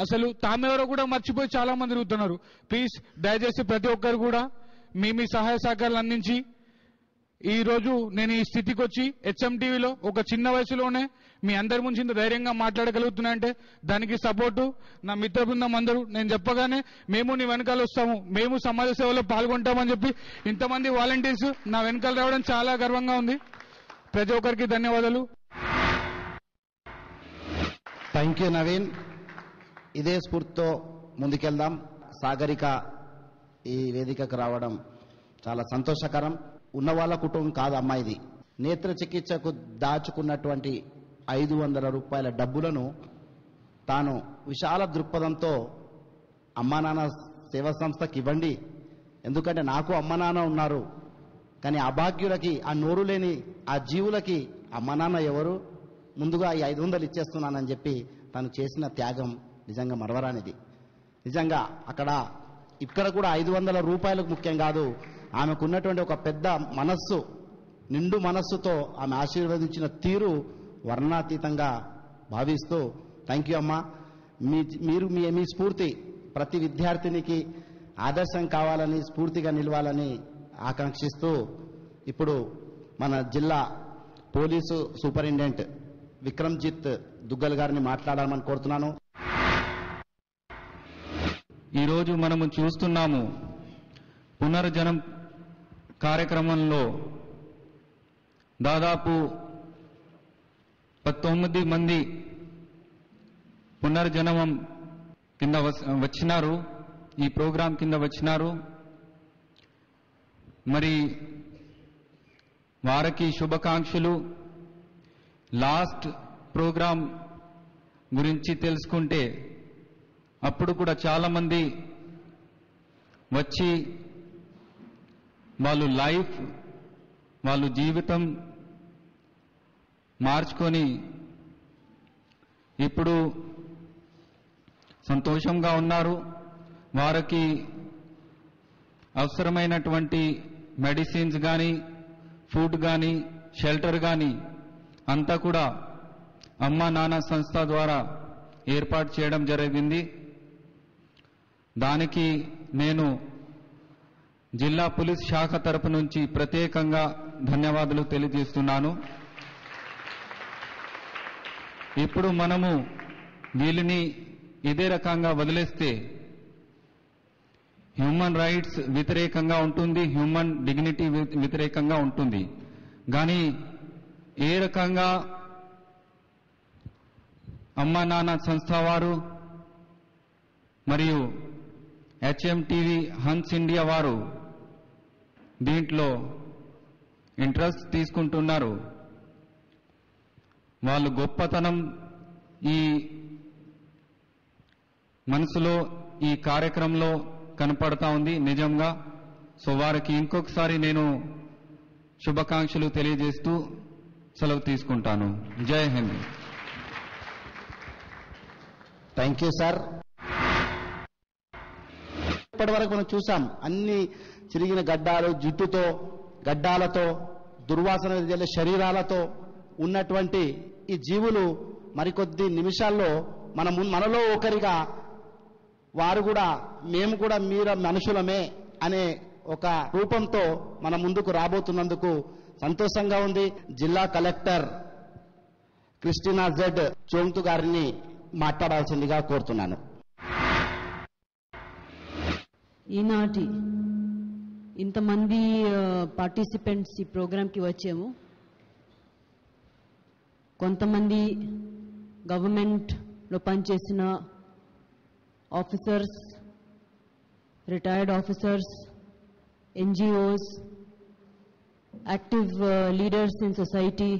అసలు తామెవరో కూడా మర్చిపోయి చాలా మంది తిరుగుతున్నారు. ప్లీజ్ దయచేసి ప్రతి ఒక్కరు కూడా మీ సహాయ సహకారాలు అందించి ఈ రోజు నేను ఈ స్థితికి వచ్చి HMTVలో ఒక చిన్న వయసులోనే మీ అందరి ముందు ఇంత ధైర్యంగా మాట్లాడగలుగుతున్నాయంటే దానికి సపోర్టు నా మిత్ర బృందం అందరూ. నేను చెప్పగానే మేము నీ వెనకాల వస్తాము, మేము సమాజ సేవలో పాల్గొంటామని చెప్పి ఇంతమంది వాలంటీర్స్ నా వెనకాల రావడం చాలా గర్వంగా ఉంది. ప్రతి ఒక్కరికి ధన్యవాదాలు. Thank you Naveen. ఇదే స్ఫూర్తితో ముందుకెళ్దాం. సాగరిక ఈ వేదికకు రావడం చాలా సంతోషకరం. ఉన్నవాళ్ళ కుటుంబం కాదు అమ్మాయిది. నేత్ర చికిత్సకు దాచుకున్నటువంటి 500 రూపాయల డబ్బులను తాను విశాల దృక్పథంతో అమ్మా నాన్న సేవా సంస్థకి ఇవ్వండి, ఎందుకంటే నాకు అమ్మ నాన్న ఉన్నారు, కానీ అభాగ్యులకి, ఆ నోరు లేని ఆ జీవులకి అమ్మ నాన్న ఎవరు, ముందుగా ఈ 500 ఇచ్చేస్తున్నానని చెప్పి తను చేసిన త్యాగం నిజంగా మరవరానిది. నిజంగా ఇక్కడ కూడా 500 రూపాయలకు ముఖ్యం కాదు, ఆమెకున్నటువంటి ఒక పెద్ద మనస్సు, నిండు మనస్సుతో ఆమె ఆశీర్వదించిన తీరు వర్ణాతీతంగా భావిస్తూ థ్యాంక్ యూ అమ్మా. మీరు మీ స్ఫూర్తి ప్రతి విద్యార్థినికి ఆదర్శం కావాలని, స్ఫూర్తిగా నిలవాలని ఆకాంక్షిస్తూ ఇప్పుడు మన జిల్లా పోలీసు సూపరింటెండెంట్ విక్రమ్జిత్ దుగ్గల్ గారిని మాట్లాడాలని కోరుతున్నాను. ఈరోజు మనము చూస్తున్నాము, పునర్జనం కార్యక్రమంలో దాదాపు 19 మంది పునర్జన్మం కింద వచ్చినారు, ఈ ప్రోగ్రాం కింద వచ్చినారు. మరి వారికి శుభాకాంక్షలు. లాస్ట్ ప్రోగ్రాం గురించి తెలుసుకుంటే అప్పుడు కూడా చాలా మంది వచ్చి వాళ్ళు లైఫ్, వాళ్ళు జీవితం మార్చుకొని ఇప్పుడు సంతోషంగా ఉన్నారు. వారికి అవసరమైనటువంటి మెడిసిన్స్ కానీ, ఫుడ్ కానీ, షెల్టర్ కానీ అంతా కూడా అమ్మా నాన్న సంస్థ ద్వారా ఏర్పాటు చేయడం జరిగింది. దానికి నేను జిల్లా పోలీస్ శాఖ తరపు నుంచి ప్రత్యేకంగా ధన్యవాదాలు తెలియజేస్తున్నాను. ఇప్పుడు మనము వీళ్ళని ఇదే రకంగా వదిలేస్తే హ్యూమన్ రైట్స్ వ్యతిరేకంగా ఉంటుంది, హ్యూమన్ డిగ్నిటీ వ్యతిరేకంగా ఉంటుంది. కానీ ఏ రకంగా అమ్మా నాన్న సంస్థ వారు మరియు HMTV హన్స్ ఇండియా వారు దీంట్లో ఇంట్రెస్ట్ తీసుకుంటున్నారు, వాళ్ళు గొప్పతనం ఈ మనసులో ఈ కార్యక్రమంలో కనపడతా ఉంది నిజంగా. సో వారికి ఇంకొకసారి నేను శుభాకాంక్షలు తెలియజేస్తూ సెలవు తీసుకుంటాను. జై హింద్. Thank you sir. ఇప్పటి వరకు మనం చూసాం అన్ని చిరిగిన గడ్డాలు, జుట్టుతో, గడ్డాలతో, దుర్వాసన వెదజల్లే శరీరాలతో ఉన్నటువంటి ఈ జీవులు మరికొద్ది నిమిషాల్లో మనలో ఒకరిగా వారు కూడా మేము కూడా మీరు మనుషులమే అనే ఒక రూపంతో మన ముందుకు రాబోతున్నందుకు సంతోషంగా ఉంది. జిల్లా కలెక్టర్ క్రిస్టినా జెడ్ చోంగ్తు గారిని మాట్లాడాల్సిందిగా కోరుతున్నాను. ఈనాటి ఇంతమంది పార్టిసిపెంట్స్ ఈ ప్రోగ్రాంకి వచ్చాము. కొంతమంది గవర్నమెంట్లో పనిచేసిన officers, retired officers, NGOs, active leaders in society,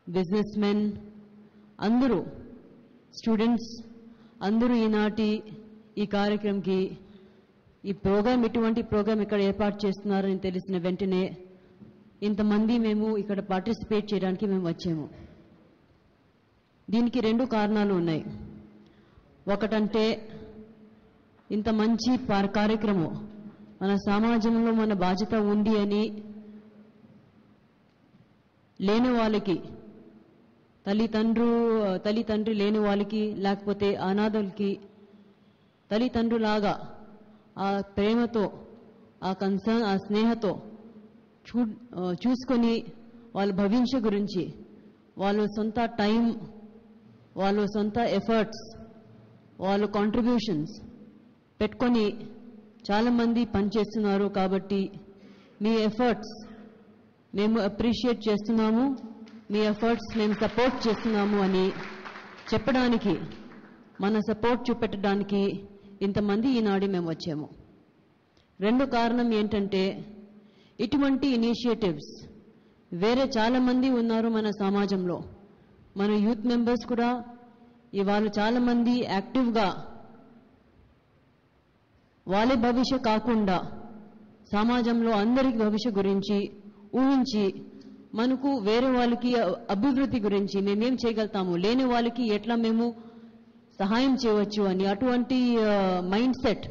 business men, అందరూ స్టూడెంట్స్ అందరూ ఈనాటి ఈ కార్యక్రమంకి ఈ ప్రోగ్రాం ఇటువంటి ప్రోగ్రాం ఇక్కడ ఏర్పాటు చేస్తున్నారని తెలిసిన వెంటనే ఇంతమంది మేము ఇక్కడ పార్టిసిపేట్ చేయడానికి మేము వచ్చాము. దీనికి 2 కారణాలు ఉన్నాయి. ఒకటంటే ఇంత మంచి కార్యక్రమం మన సమాజంలో మన బాధ్యత ఉంది అని లేని వాళ్ళకి, తల్లిదండ్రి లేని వాళ్ళకి, లేకపోతే అనాథులకి తల్లిదండ్రులాగా ఆ ప్రేమతో, ఆ కన్సర్న్, ఆ స్నేహతో చూసుకొని వాళ్ళ భవిష్యత్తు గురించి వాళ్ళ సొంత టైం, వాళ్ళ సొంత ఎఫర్ట్స్, వాళ్ళ కాంట్రిబ్యూషన్స్ పెట్టుకొని చాలామంది పనిచేస్తున్నారు. కాబట్టి మీ ఎఫర్ట్స్ మేము అప్రిషియేట్ చేస్తున్నాము, మీ ఎఫర్ట్స్ మేము సపోర్ట్ చేస్తున్నాము అని చెప్పడానికి, మన సపోర్ట్ చూపెట్టడానికి ఇంతమంది ఈనాడు మేము వచ్చాము. 2 కారణం ఏంటంటే ఇటువంటి ఇనిషియేటివ్స్ వేరే చాలామంది ఉన్నారు మన సమాజంలో. మన యూత్ మెంబర్స్ కూడా ఇవాళ చాలామంది యాక్టివ్గా వాళ్ళ భవిష్యత్ కాకుండా సమాజంలో అందరికి భవిష్యత్ గురించి ఊహించి మనకు వేరే వాళ్ళకి అభివృద్ధి గురించి మేమేం చేయగలుగుతాము, లేని వాళ్ళకి ఎట్లా మేము సహాయం చేయవచ్చు అని అటువంటి మైండ్ సెట్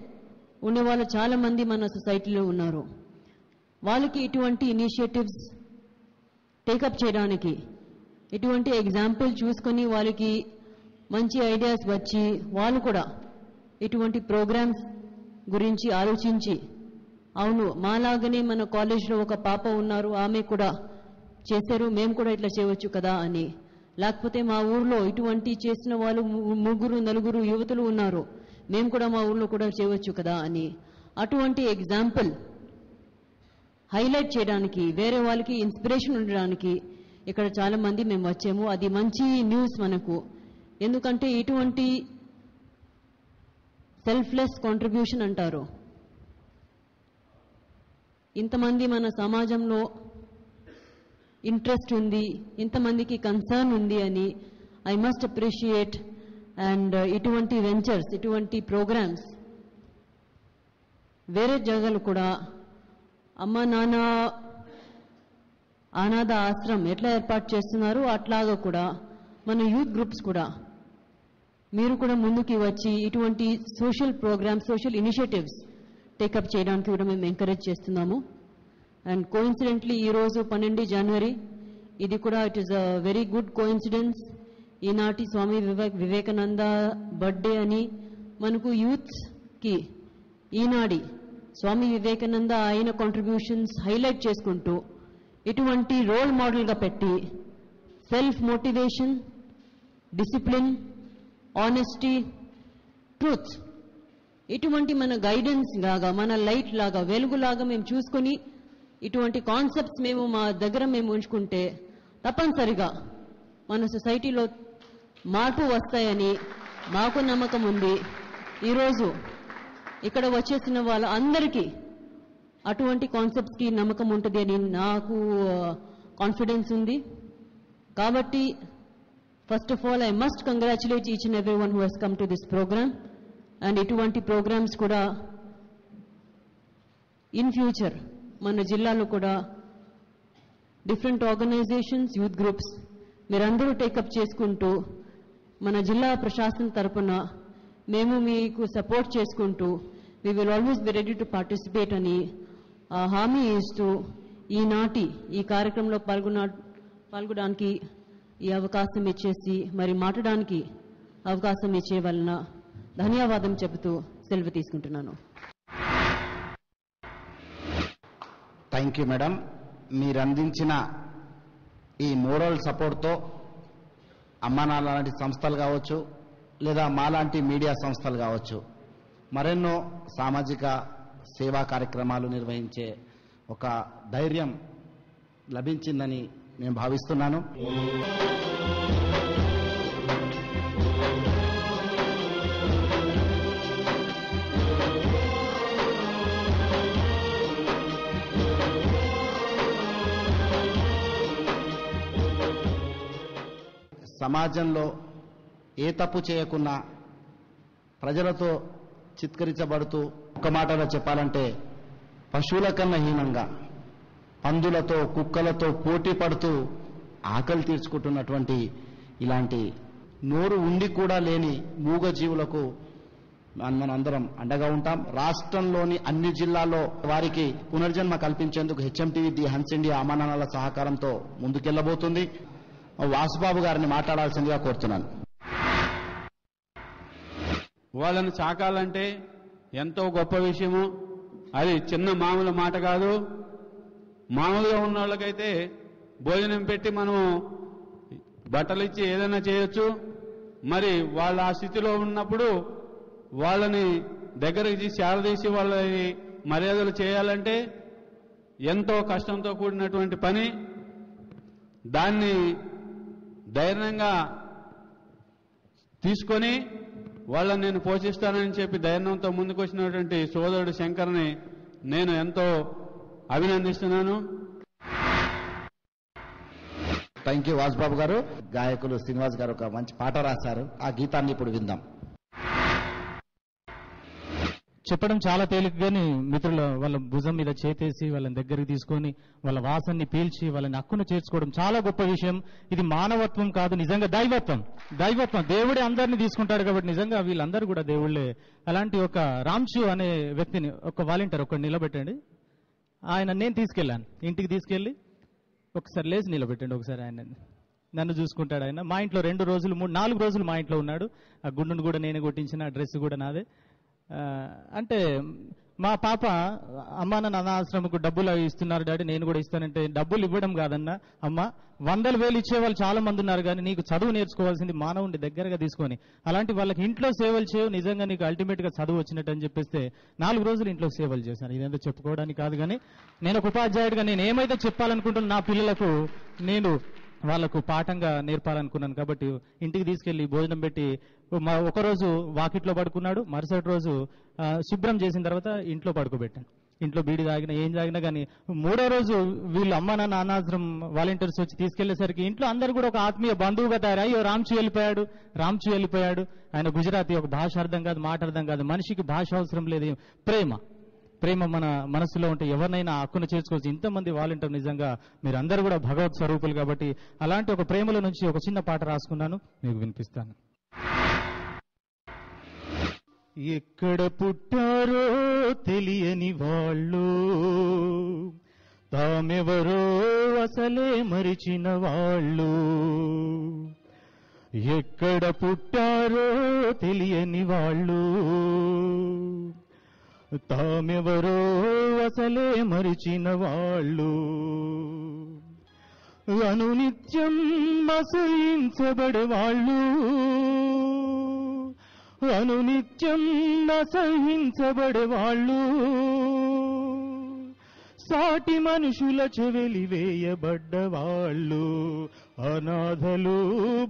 ఉండేవాళ్ళు చాలామంది మన సొసైటీలో ఉన్నారు. వాళ్ళకి ఇటువంటి ఇనిషియేటివ్స్ టేకప్ చేయడానికి, ఇటువంటి ఎగ్జాంపుల్ చూసుకొని వాళ్ళకి మంచి ఐడియాస్ వచ్చి వాళ్ళు కూడా ఇటువంటి ప్రోగ్రామ్స్ గురించి ఆలోచించి, అవును మాలాగనే మన కాలేజ్లో ఒక పాప ఉన్నారు, ఆమె కూడా చేశారు, మేము కూడా ఇట్లా చేయవచ్చు కదా అని, లేకపోతే మా ఊర్లో ఇటువంటి చేసిన వాళ్ళు 3-4 యువతులు ఉన్నారు, మేము కూడా మా ఊర్లో కూడా చేయవచ్చు కదా అని అటువంటి ఎగ్జాంపుల్ హైలైట్ చేయడానికి, వేరే వాళ్ళకి ఇన్స్పిరేషన్ ఉండడానికి ఇక్కడ చాలా మంది మేము వచ్చాము. అది మంచి న్యూస్ మనకు. ఎందుకంటే ఇటువంటి సెల్ఫ్లెస్ కాంట్రిబ్యూషన్ అంటారు. ఇంతమంది మన సమాజంలో ఇంట్రెస్ట్ ఉంది, ఇంతమందికి కన్సర్న్ ఉంది అని ఐ మస్ట్ అప్రిషియేట్. అండ్ ఇటువంటి వెంచర్స్, ఇటువంటి ప్రోగ్రామ్స్ వేరే జగలు కూడా అమ్మ నాన్న అనాథ ఆశ్రమం ఎట్లా ఏర్పాటు చేస్తున్నారు అట్లాగా కూడా మన యూత్ గ్రూప్స్ కూడా మీరు కూడా ముందుకి వచ్చి ఇటువంటి social programmes, social initiatives take up చేయడానికి కూడా మేము ఎంకరేజ్ చేస్తున్నాము. అండ్ కోఇన్సిడెంట్లీ ఈరోజు 12 జనవరి, ఇది కూడా it is a very good coincidence. ఈనాటి స్వామి వివేకానంద బర్త్డే అని మనకు యూత్కి ఈనాడి స్వామి వివేకానంద ఆయన కాంట్రిబ్యూషన్స్ హైలైట్ చేసుకుంటూ ఇటువంటి రోల్ మోడల్గా పెట్టి self motivation, discipline, honesty, truth ఇటువంటి మన గైడెన్స్ లాగా, మన లైట్ లాగా, వెలుగులాగా మేము చూసుకొని ఇటువంటి కాన్సెప్ట్స్ మా దగ్గర మేము ఉంచుకుంటే తప్పనిసరిగా మన సొసైటీలో మార్పు వస్తాయని మాకు నమ్మకం ఉంది. ఈరోజు ఇక్కడ వచ్చేసిన వాళ్ళందరికీ అటువంటి కాన్సెప్ట్స్కి నమ్మకం ఉంటుంది అని నాకు కాన్ఫిడెన్స్ ఉంది. కాబట్టి first of all I must congratulate each and every one who has come to this programme. And ఇటువంటి ప్రోగ్రామ్స్ కూడా ఇన్ ఫ్యూచర్ మన జిల్లాలో కూడా డిఫరెంట్ ఆర్గనైజేషన్స్, యూత్ గ్రూప్స్ మీరందరూ టేకప్ చేసుకుంటూ మన జిల్లా ప్రశాసన తరపున మేము మీకు సపోర్ట్ చేసుకుంటూ we will always be ready to participate అని హామీ ఇస్తూ ఈనాటి ఈ కార్యక్రమంలో పాల్గొనడానికి ఈ అవకాశం ఇచ్చేసి మరి మాట్లాడడానికి అవకాశం ఇచ్చే వలన ధన్యవాదం చెబుతూ సెలవు తీసుకుంటున్నాను. Thank you madam. మీరు అందించిన ఈ మోరల్ సపోర్ట్తో అమ్మానాన్న లాంటి సంస్థలు కావచ్చు, లేదా మాలాంటి మీడియా సంస్థలు కావచ్చు, మరెన్నో సామాజిక సేవా కార్యక్రమాలు నిర్వహించే ఒక ధైర్యం లభించిందని నేను భావిస్తున్నాను. సమాజంలో ఏ తప్పు చేయకున్నా ప్రజలతో చిత్కరించబడుతూ, ఒక మాటలో చెప్పాలంటే పశువుల కన్నా హీనంగా పందులతో, కుక్కలతో పోటీ పడుతూ ఆకలి తీర్చుకుంటున్నటువంటి ఇలాంటి నోరు ఉండి కూడా లేని మూగజీవులకు మనందరం అండగా ఉంటాం. రాష్ట్రంలోని అన్ని జిల్లాల్లో వారికి పునర్జన్మ కల్పించేందుకు హెచ్ఎంటీవీ ది హన్స్ ఇండియా అమ్మానాన్నల సహకారంతో ముందుకెళ్లబోతుంది. వాసుబాబు గారిని మాట్లాడాల్సిందిగా కోరుతున్నాను. వాళ్ళని సాకాలంటే ఎంతో గొప్ప విషయము. అది చిన్న మామూలు మాట కాదు. మామూలుగా ఉన్న వాళ్ళకైతే భోజనం పెట్టి మనం బట్టలు ఇచ్చి ఏదైనా చేయొచ్చు. మరి వాళ్ళ ఆ స్థితిలో ఉన్నప్పుడు వాళ్ళని దగ్గరికి తీసి ఆరదీసి వాళ్ళని మర్యాదలు చేయాలంటే ఎంతో కష్టంతో కూడినటువంటి పని. దాన్ని ధైర్యంగా తీసుకొని వాళ్ళని నేను పోషిస్తానని చెప్పి ధైర్యంతో ముందుకు వచ్చినటువంటి సోదరుడు శంకర్ని నేను ఎంతో అభినందిస్తున్నాను. థ్యాంక్ యూ వాసుబాబు గారు. గాయకులు శ్రీనివాస్ గారు ఒక మంచి పాట రాశారు. ఆ గీతాన్ని ఇప్పుడు విందాం. చెప్పడం చాలా తేలికగాని మిత్రుల వాళ్ళ భుజం మీద చేతేసి వాళ్ళని దగ్గరికి తీసుకొని వాళ్ళ వాసనని పీల్చి వాళ్ళని హక్కును చేర్చుకోవడం చాలా గొప్ప విషయం. ఇది మానవత్వం కాదు, నిజంగా దైవత్వం. దేవుడే అందరినీ తీసుకుంటాడు కాబట్టి నిజంగా వీళ్ళందరూ కూడా దేవుళ్ళే. అలాంటి ఒక రామ్చు అనే వ్యక్తిని, ఒక వాలంటీర్ ఒకటి నిలబెట్టండి. ఆయన నేను తీసుకెళ్ళాను, ఇంటికి తీసుకెళ్ళి ఒకసారి లేచి నిలబెట్టండి. ఒకసారి ఆయన నన్ను చూసుకుంటాడు. ఆయన మా ఇంట్లో 2 రోజులు 3-4 రోజులు మా ఇంట్లో ఉన్నాడు. ఆ గుండును కూడా నేనే కొట్టించిన, ఆ డ్రెస్ కూడా నాదే. అంటే మా పాప అమ్మా నాన్న అనాథాశ్రమకు డబ్బులు అవి ఇస్తున్నారు డాడీ, నేను కూడా ఇస్తానంటే డబ్బులు ఇవ్వడం కాదన్నా అమ్మ, 100,000 ఇచ్చేవాళ్ళు చాలా మంది ఉన్నారు, కానీ నీకు చదువు నేర్చుకోవాల్సింది మానవుని దగ్గరగా తీసుకొని అలాంటి వాళ్ళకి ఇంట్లో సేవలు చేయవు, నిజంగా నీకు అల్టిమేట్ గా చదువు వచ్చినట్టు అని చెప్పేస్తే 4 రోజులు ఇంట్లో సేవలు చేశాను. ఇదేంటో చెప్పుకోవడానికి కాదు, కానీ నేను ఒక ఉపాధ్యాయుడిగా నేను ఏమైతే చెప్పాలనుకుంటున్నా నా పిల్లలకు నేను వాళ్లకు పాఠంగా నేర్పాలనుకున్నాను. కాబట్టి ఇంటికి తీసుకెళ్లి భోజనం పెట్టి ఒకరోజు వాకిట్లో పడుకున్నాడు, మరుసటి రోజు శుభ్రం చేసిన తర్వాత ఇంట్లో పడుకోబెట్టాను. ఇంట్లో బీడి తాగినా ఏం తాగినా కానీ 3వ రోజు వీళ్ళు అమ్మ నాన్న అనాథాశ్రమం వాలంటీర్స్ వచ్చి తీసుకెళ్లేసరికి ఇంట్లో అందరూ కూడా ఒక ఆత్మీయ బంధువుగా తయారయ్యో రామ్చు వెళ్ళిపోయాడు. ఆయన గుజరాతీ, ఒక భాష అర్థం కాదు, మాట అర్థం కాదు. మనిషికి భాష అవసరం లేదు, ప్రేమ మన మనసులో ఉంటే ఎవరినైనా హక్కును చేర్చుకోవచ్చు. ఇంతమంది వాలంటీర్, నిజంగా మీరు అందరూ కూడా భగవత్ స్వరూపులు కాబట్టి అలాంటి ఒక ప్రేమల నుంచి ఒక చిన్న పాట రాసుకున్నాను, మీకు వినిపిస్తాను. ఎక్కడ పుట్టారో తెలియని వాళ్ళు, తామెవరో అసలే మరిచిన వాళ్ళు. ఎక్కడ పుట్టారో తెలియని వాళ్ళు, తామెవరో అసలే మరిచిన వాళ్ళు. అనునిత్యం అసహించబడేవాళ్ళు, అనునిత్యం అసహించబడేవాళ్ళు. సాటి మనుషుల చెవెలివేయబడ్డవాళ్ళు, అనాథలు,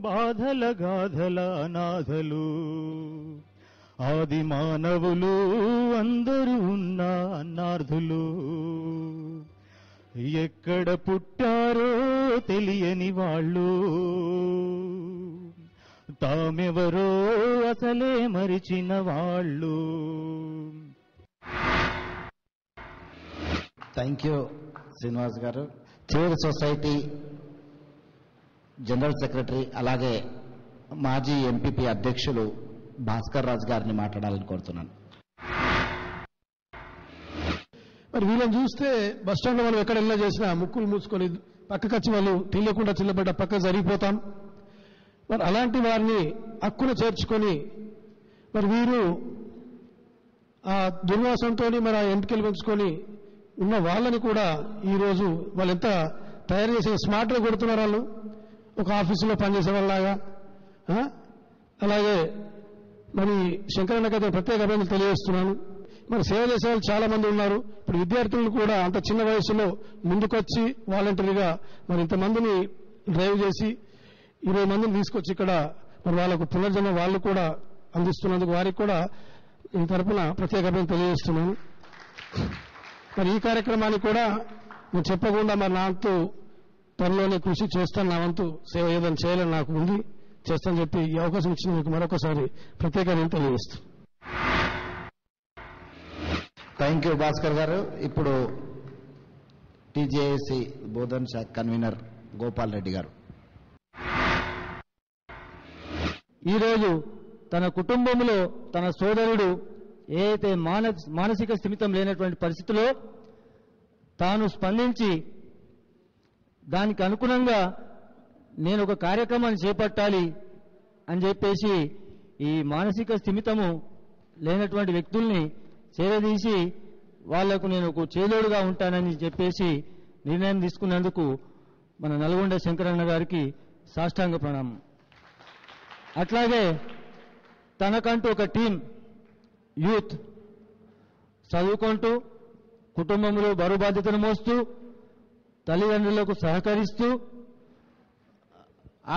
బాధల గాథల అనాథలు. ఆది మానవులు అందరూ ఉన్న అన్నార్థులు. ఎక్కడ పుట్టారో తెలియని వాళ్ళు, తామెవరో అసలే మరిచిన వాళ్ళు. థ్యాంక్ యూ శ్రీనివాస్ గారు. చివరి సొసైటీ జనరల్ సెక్రటరీ అలాగే మాజీ ఎంపీపీ అధ్యక్షులు భాస్కర్ రాజ్ గారిని మాట్లాడాలని కోరుతున్నాను. మరి వీళ్ళని చూస్తే బస్ స్టాండ్లో మనం ఎక్కడ వెళ్ళినా చేసినా ముక్కులు మూసుకొని పక్కకొచ్చి వాళ్ళు తెలియకుండా చిల్లబడ్డ పక్క జరిగిపోతాం. మరి అలాంటి వారిని హక్కును చేర్చుకొని మరి వీరు ఆ దుర్వాసంతో మరి ఆ ఎంపికలు పెంచుకొని ఉన్న వాళ్ళని కూడా ఈరోజు వాళ్ళు ఎంత తయారు చేసే స్మార్ట్గా కొడుతున్నారు. వాళ్ళు ఒక ఆఫీసులో పనిచేసే వాళ్ళలాగా. అలాగే మరి శంకరన్నకైతే ప్రత్యేక అభినందనలు తెలియజేస్తున్నాను. మరి సేవ చేసే వాళ్ళు చాలా మంది ఉన్నారు. ఇప్పుడు విద్యార్థులను కూడా అంత చిన్న వయసులో ముందుకొచ్చి వాలంటరీగా మరి ఇంతమందిని డ్రైవ్ చేసి 20 మందిని తీసుకొచ్చి ఇక్కడ మరి వాళ్ళకు పునర్జన్మ వాళ్ళు కూడా అందిస్తున్నందుకు వారికి కూడా ఈ తరపున ప్రత్యేక అభినందనలు తెలియజేస్తున్నాను. మరి ఈ కార్యక్రమాన్ని కూడా నేను చెప్పకుండా మరి నాతో త్వరలోనే కృషి చేస్తాను, నా వంతు సేవ ఏదైనా చేయాలని నాకు ఉంది, చేస్తానని చెప్పి ఈ అవకాశం ఇచ్చిన మీకు మరొకసారి ప్రత్యేకంగా తెలియజేస్తాను. థ్యాంక్ యూ భాస్కర్ గారు. ఇప్పుడు టీజేఏసీ బోధన్ శాఖ కన్వీనర్ గోపాల్ రెడ్డి గారు. ఈరోజు తన కుటుంబంలో తన సోదరుడు ఏదైతే మానసిక స్థిమితం లేనటువంటి పరిస్థితిలో తాను స్పందించి దానికి అనుగుణంగా నేను ఒక కార్యక్రమాన్ని చేపట్టాలి అని చెప్పేసి ఈ మానసిక స్థిమితము లేనటువంటి వ్యక్తుల్ని చేరదీసి వాళ్లకు నేను ఒక చేదోడుగా ఉంటానని చెప్పేసి నిర్ణయం తీసుకున్నందుకు మన నల్గొండ శంకరన్న గారికి సాష్టాంగ ప్రణామం. అట్లాగే తనకంటూ ఒక టీం యూత్ చదువుకుంటూ కుటుంబంలో బరువు బాధ్యతను మోస్తూ తల్లిదండ్రులకు సహకరిస్తూ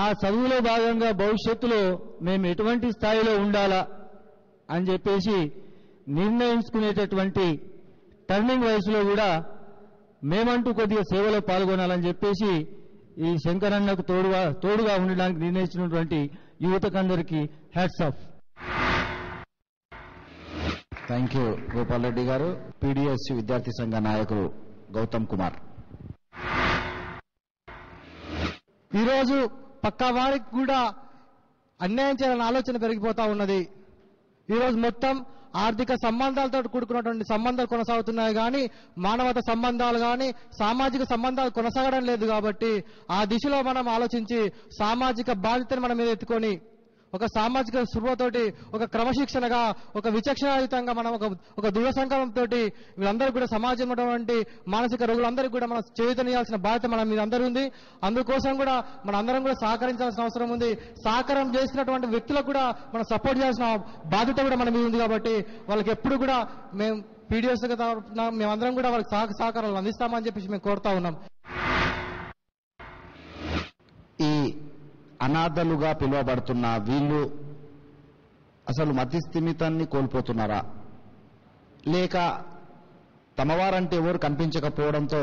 ఆ చదువులో భాగంగా భవిష్యత్తులో మేము ఎటువంటి స్థాయిలో ఉండాలా అని చెప్పేసి నిర్ణయించుకునేటటువంటి టర్నింగ్ వయసులో కూడా మేమంటూ కొద్దిగా సేవలో పాల్గొనాలని చెప్పేసి ఈ శంకరన్నకు తోడుగా ఉండడానికి నిర్ణయించినటువంటి యువతకందరికీ hats off. Thank you Gopal Reddy garu. PDSU విద్యార్థి సంఘ నాయకులు గౌతమ్ కుమార్. ఈరోజు పక్క వారికి కూడా అన్యాయం చేయాలనే ఆలోచన పెరిగిపోతా ఉన్నది. ఈరోజు మొత్తం ఆర్థిక సంబంధాలతో కూడుకున్నటువంటి సంబంధాలు కొనసాగుతున్నాయి కానీ మానవత సంబంధాలు కానీ సామాజిక సంబంధాలు కొనసాగడం లేదు. కాబట్టి ఆ దిశలో మనం ఆలోచించి సామాజిక బాధ్యతను మనం మీద ఎత్తుకొని ఒక సామాజిక స్పృహతోటి ఒక క్రమశిక్షణగా ఒక విచక్షణాయుతంగా మనం ఒక దృఢ సంకల్పంతో వీళ్ళందరూ కూడా సమాజంలో ఉన్నటువంటి మానసిక రోగులందరికీ కూడా మనం చైతన్యాల్సిన బాధ్యత మన మీద అందరూ ఉంది. అందుకోసం కూడా మన అందరం కూడా సహకరించాల్సిన అవసరం ఉంది. సహకారం చేసినటువంటి వ్యక్తులకు కూడా మనం సపోర్ట్ చేయాల్సిన బాధ్యత కూడా మన మీద ఉంది. కాబట్టి వాళ్ళకి ఎప్పుడు కూడా మేము పీడిఎస్ మేమందరం కూడా వాళ్ళకి సహకారాలు అందిస్తామని చెప్పేసి మేము కోరుతా ఉన్నాం. ఈ అనాథలుగా పిలువబడుతున్న వీళ్ళు అసలు మతి స్థిమితాన్ని కోల్పోతున్నారా, లేక తమవారంటే ఎవరు కనిపించకపోవడంతో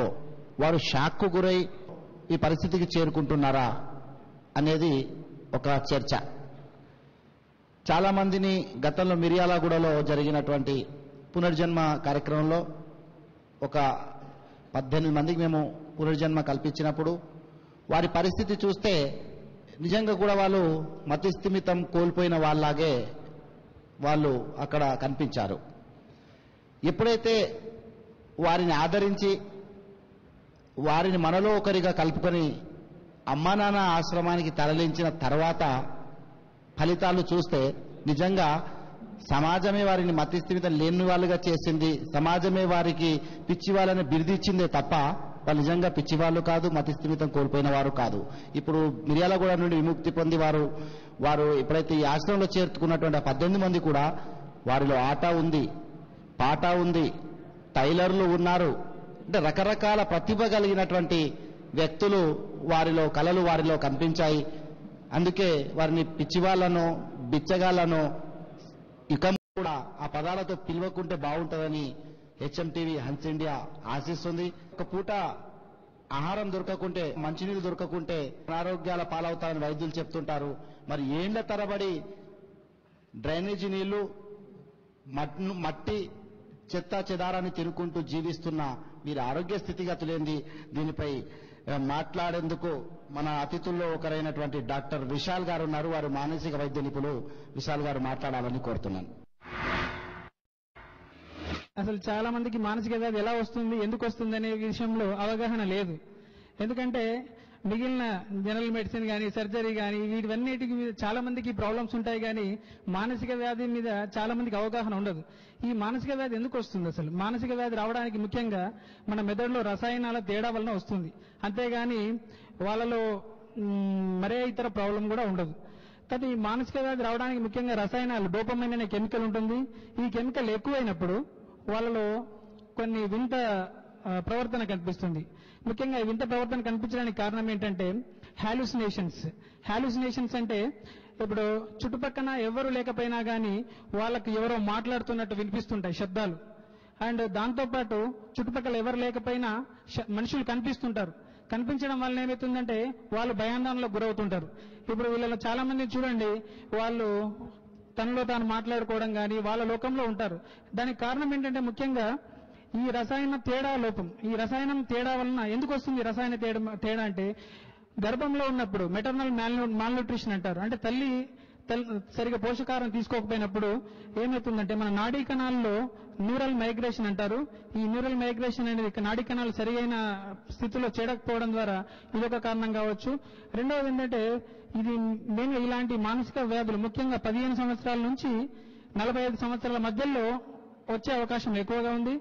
వారు షాక్కు గురై ఈ పరిస్థితికి చేరుకుంటున్నారా అనేది ఒక చర్చ. చాలామందిని గతంలో మిర్యాలగూడలో జరిగినటువంటి పునర్జన్మ కార్యక్రమంలో ఒక 18 మందికి మేము పునర్జన్మ కల్పించినప్పుడు వారి పరిస్థితి చూస్తే నిజంగా కూడా వాళ్ళు మతి స్థిమితం కోల్పోయిన వాళ్ళలాగే వాళ్ళు అక్కడ కనిపించారు. ఎప్పుడైతే వారిని ఆదరించి వారిని మనలో ఒకరిగా కలుపుకొని అమ్మా నాన్న ఆశ్రమానికి తరలించిన తర్వాత ఫలితాలు చూస్తే నిజంగా సమాజమే వారిని మతిస్థిమితం లేని వాళ్ళుగా చేసింది, సమాజమే వారికి పిచ్చి వాళ్ళని బిరుదిచ్చిందే తప్ప వాళ్ళు నిజంగా పిచ్చివాళ్ళు కాదు, మతిస్థిమితం కోల్పోయిన వారు కాదు. ఇప్పుడు మిర్యాలగూడ నుండి విముక్తి పొంది వారు ఎప్పుడైతే ఈ ఆశ్రమంలో చేర్చుకున్నటువంటి 18 మంది కూడా వారిలో ఆట ఉంది, పాట ఉంది, టైలర్లు ఉన్నారు. అంటే రకరకాల ప్రతిభ కలిగినటువంటి వ్యక్తులు వారిలో కళలు వారిలో కనిపించాయి. అందుకే వారిని పిచ్చివాళ్లను బిచ్చగాళ్లను ఇక కూడా ఆ పదాలతో పిలవకుంటే బాగుంటుందని HMTV హన్స్ ఇండియా ఆశిస్తుంది. ఒక పూట ఆహారం దొరకకుంటే, మంచినీళ్ళు దొరకకుంటే అనారోగ్యాల పాలవుతారని వైద్యులు చెప్తుంటారు. మరి ఏండ్ల తరబడి డ్రైనేజీ నీళ్లు మట్టి చెత్త చెదారాన్ని తినుకుంటూ జీవిస్తున్న మీరు ఆరోగ్య స్థితిగతులేంది? దీనిపై మాట్లాడేందుకు మన అతిథుల్లో ఒకరైనటువంటి డాక్టర్ విశాల్ గారు ఉన్నారు. వారు మానసిక వైద్య నిపుణులు. విశాల్ గారు మాట్లాడాలని కోరుతున్నాను. అసలు చాలా మందికి మానసిక వ్యాధి ఎలా వస్తుంది, ఎందుకు వస్తుంది అనే విషయంలో అవగాహన లేదు. ఎందుకంటే మిగిలిన జనరల్ మెడిసిన్ కానీ, సర్జరీ కానీ, వీటివన్నిటికి చాలా మందికి ప్రాబ్లమ్స్ ఉంటాయి కానీ మానసిక వ్యాధి మీద చాలా మందికి అవగాహన ఉండదు. ఈ మానసిక వ్యాధి ఎందుకు వస్తుంది? అసలు మానసిక వ్యాధి రావడానికి ముఖ్యంగా మన మెదడులో రసాయనాల తేడా వలన వస్తుంది. అంతేగాని వాళ్ళలో మరే ఇతర ప్రాబ్లం కూడా ఉండదు. కాబట్టి ఈ మానసిక వ్యాధి రావడానికి ముఖ్యంగా రసాయనాలు, డోపమైన్ అనే కెమికల్ ఉంటుంది. ఈ కెమికల్ ఎక్కువైనప్పుడు వాళ్ళలో కొన్ని వింత ప్రవర్తన కనిపిస్తుంది. ముఖ్యంగా ఈ వింత ప్రవర్తన కనిపించడానికి కారణం ఏంటంటే హాలుసినేషన్స్ అంటే ఇప్పుడు చుట్టుపక్కన ఎవరు లేకపోయినా కానీ వాళ్ళకి ఎవరో మాట్లాడుతున్నట్టు వినిపిస్తుంటాయి శబ్దాలు. అండ్ దాంతోపాటు చుట్టుపక్కల ఎవరు లేకపోయినా మనుషులు కనిపిస్తుంటారు. కనిపించడం వల్ల ఏమవుతుందంటే వాళ్ళు భయాందోళనలకు గురవుతుంటారు. ఇప్పుడు వీళ్ళలో చాలా మంది చూడండి, వాళ్ళు తనలో తాను మాట్లాడుకోవడం కానీ వాళ్ళ లోకంలో ఉంటారు. దానికి కారణం ఏంటంటే ముఖ్యంగా ఈ రసాయన తేడా లోపం. ఈ రసాయనం తేడా వలన ఎందుకు వస్తుంది రసాయన తేడా అంటే గర్భంలో ఉన్నప్పుడు మెటర్నల్ మాల్న్యూట్రిషన్ అంటారు. అంటే తల్లి సరిగా పోషకాహారం తీసుకోకపోయినప్పుడు ఏమవుతుందంటే మన నాడీ కణాల్లో న్యూరల్ మైగ్రేషన్ అంటారు. ఈ న్యూరల్ మైగ్రేషన్ అనేది నాడీ కణాలు సరైన స్థితిలో చేరకపోవడం ద్వారా ఇదొక కారణం కావచ్చు. రెండవది ఏంటంటే ఇది నేను ఇలాంటి మానసిక వ్యాధులు ముఖ్యంగా 15 సంవత్సరాల నుంచి 45 సంవత్సరాల మధ్యలో వచ్చే అవకాశం ఎక్కువగా ఉంది.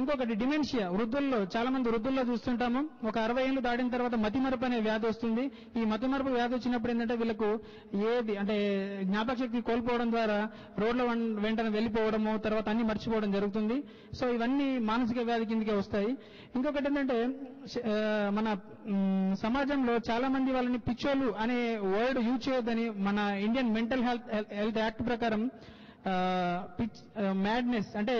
ఇంకొకటి డిమెన్షియా. వృద్ధుల్లో చాలా మంది వృద్ధుల్లో చూస్తుంటాము, ఒక 60 ఏళ్ళు దాటిన తర్వాత మతిమరుపు అనే వ్యాధి వస్తుంది. ఈ మతిమరుపు వ్యాధి వచ్చినప్పుడు ఏంటంటే వీళ్ళకు ఏది అంటే జ్ఞాపక శక్తి కోల్పోవడం ద్వారా రోడ్ల వెంటనే వెళ్ళిపోవడము, తర్వాత అన్ని మర్చిపోవడం జరుగుతుంది. సో ఇవన్నీ మానసిక వ్యాధి కిందకే వస్తాయి. ఇంకొకటి ఏంటంటే మన సమాజంలో చాలా మంది వాళ్ళని పిచ్చోలు అనే వర్డ్ యూజ్ చేయొద్దని మన ఇండియన్ మెంటల్ హెల్త్ యాక్ట్ ప్రకారం మ్యాడ్నెస్ అంటే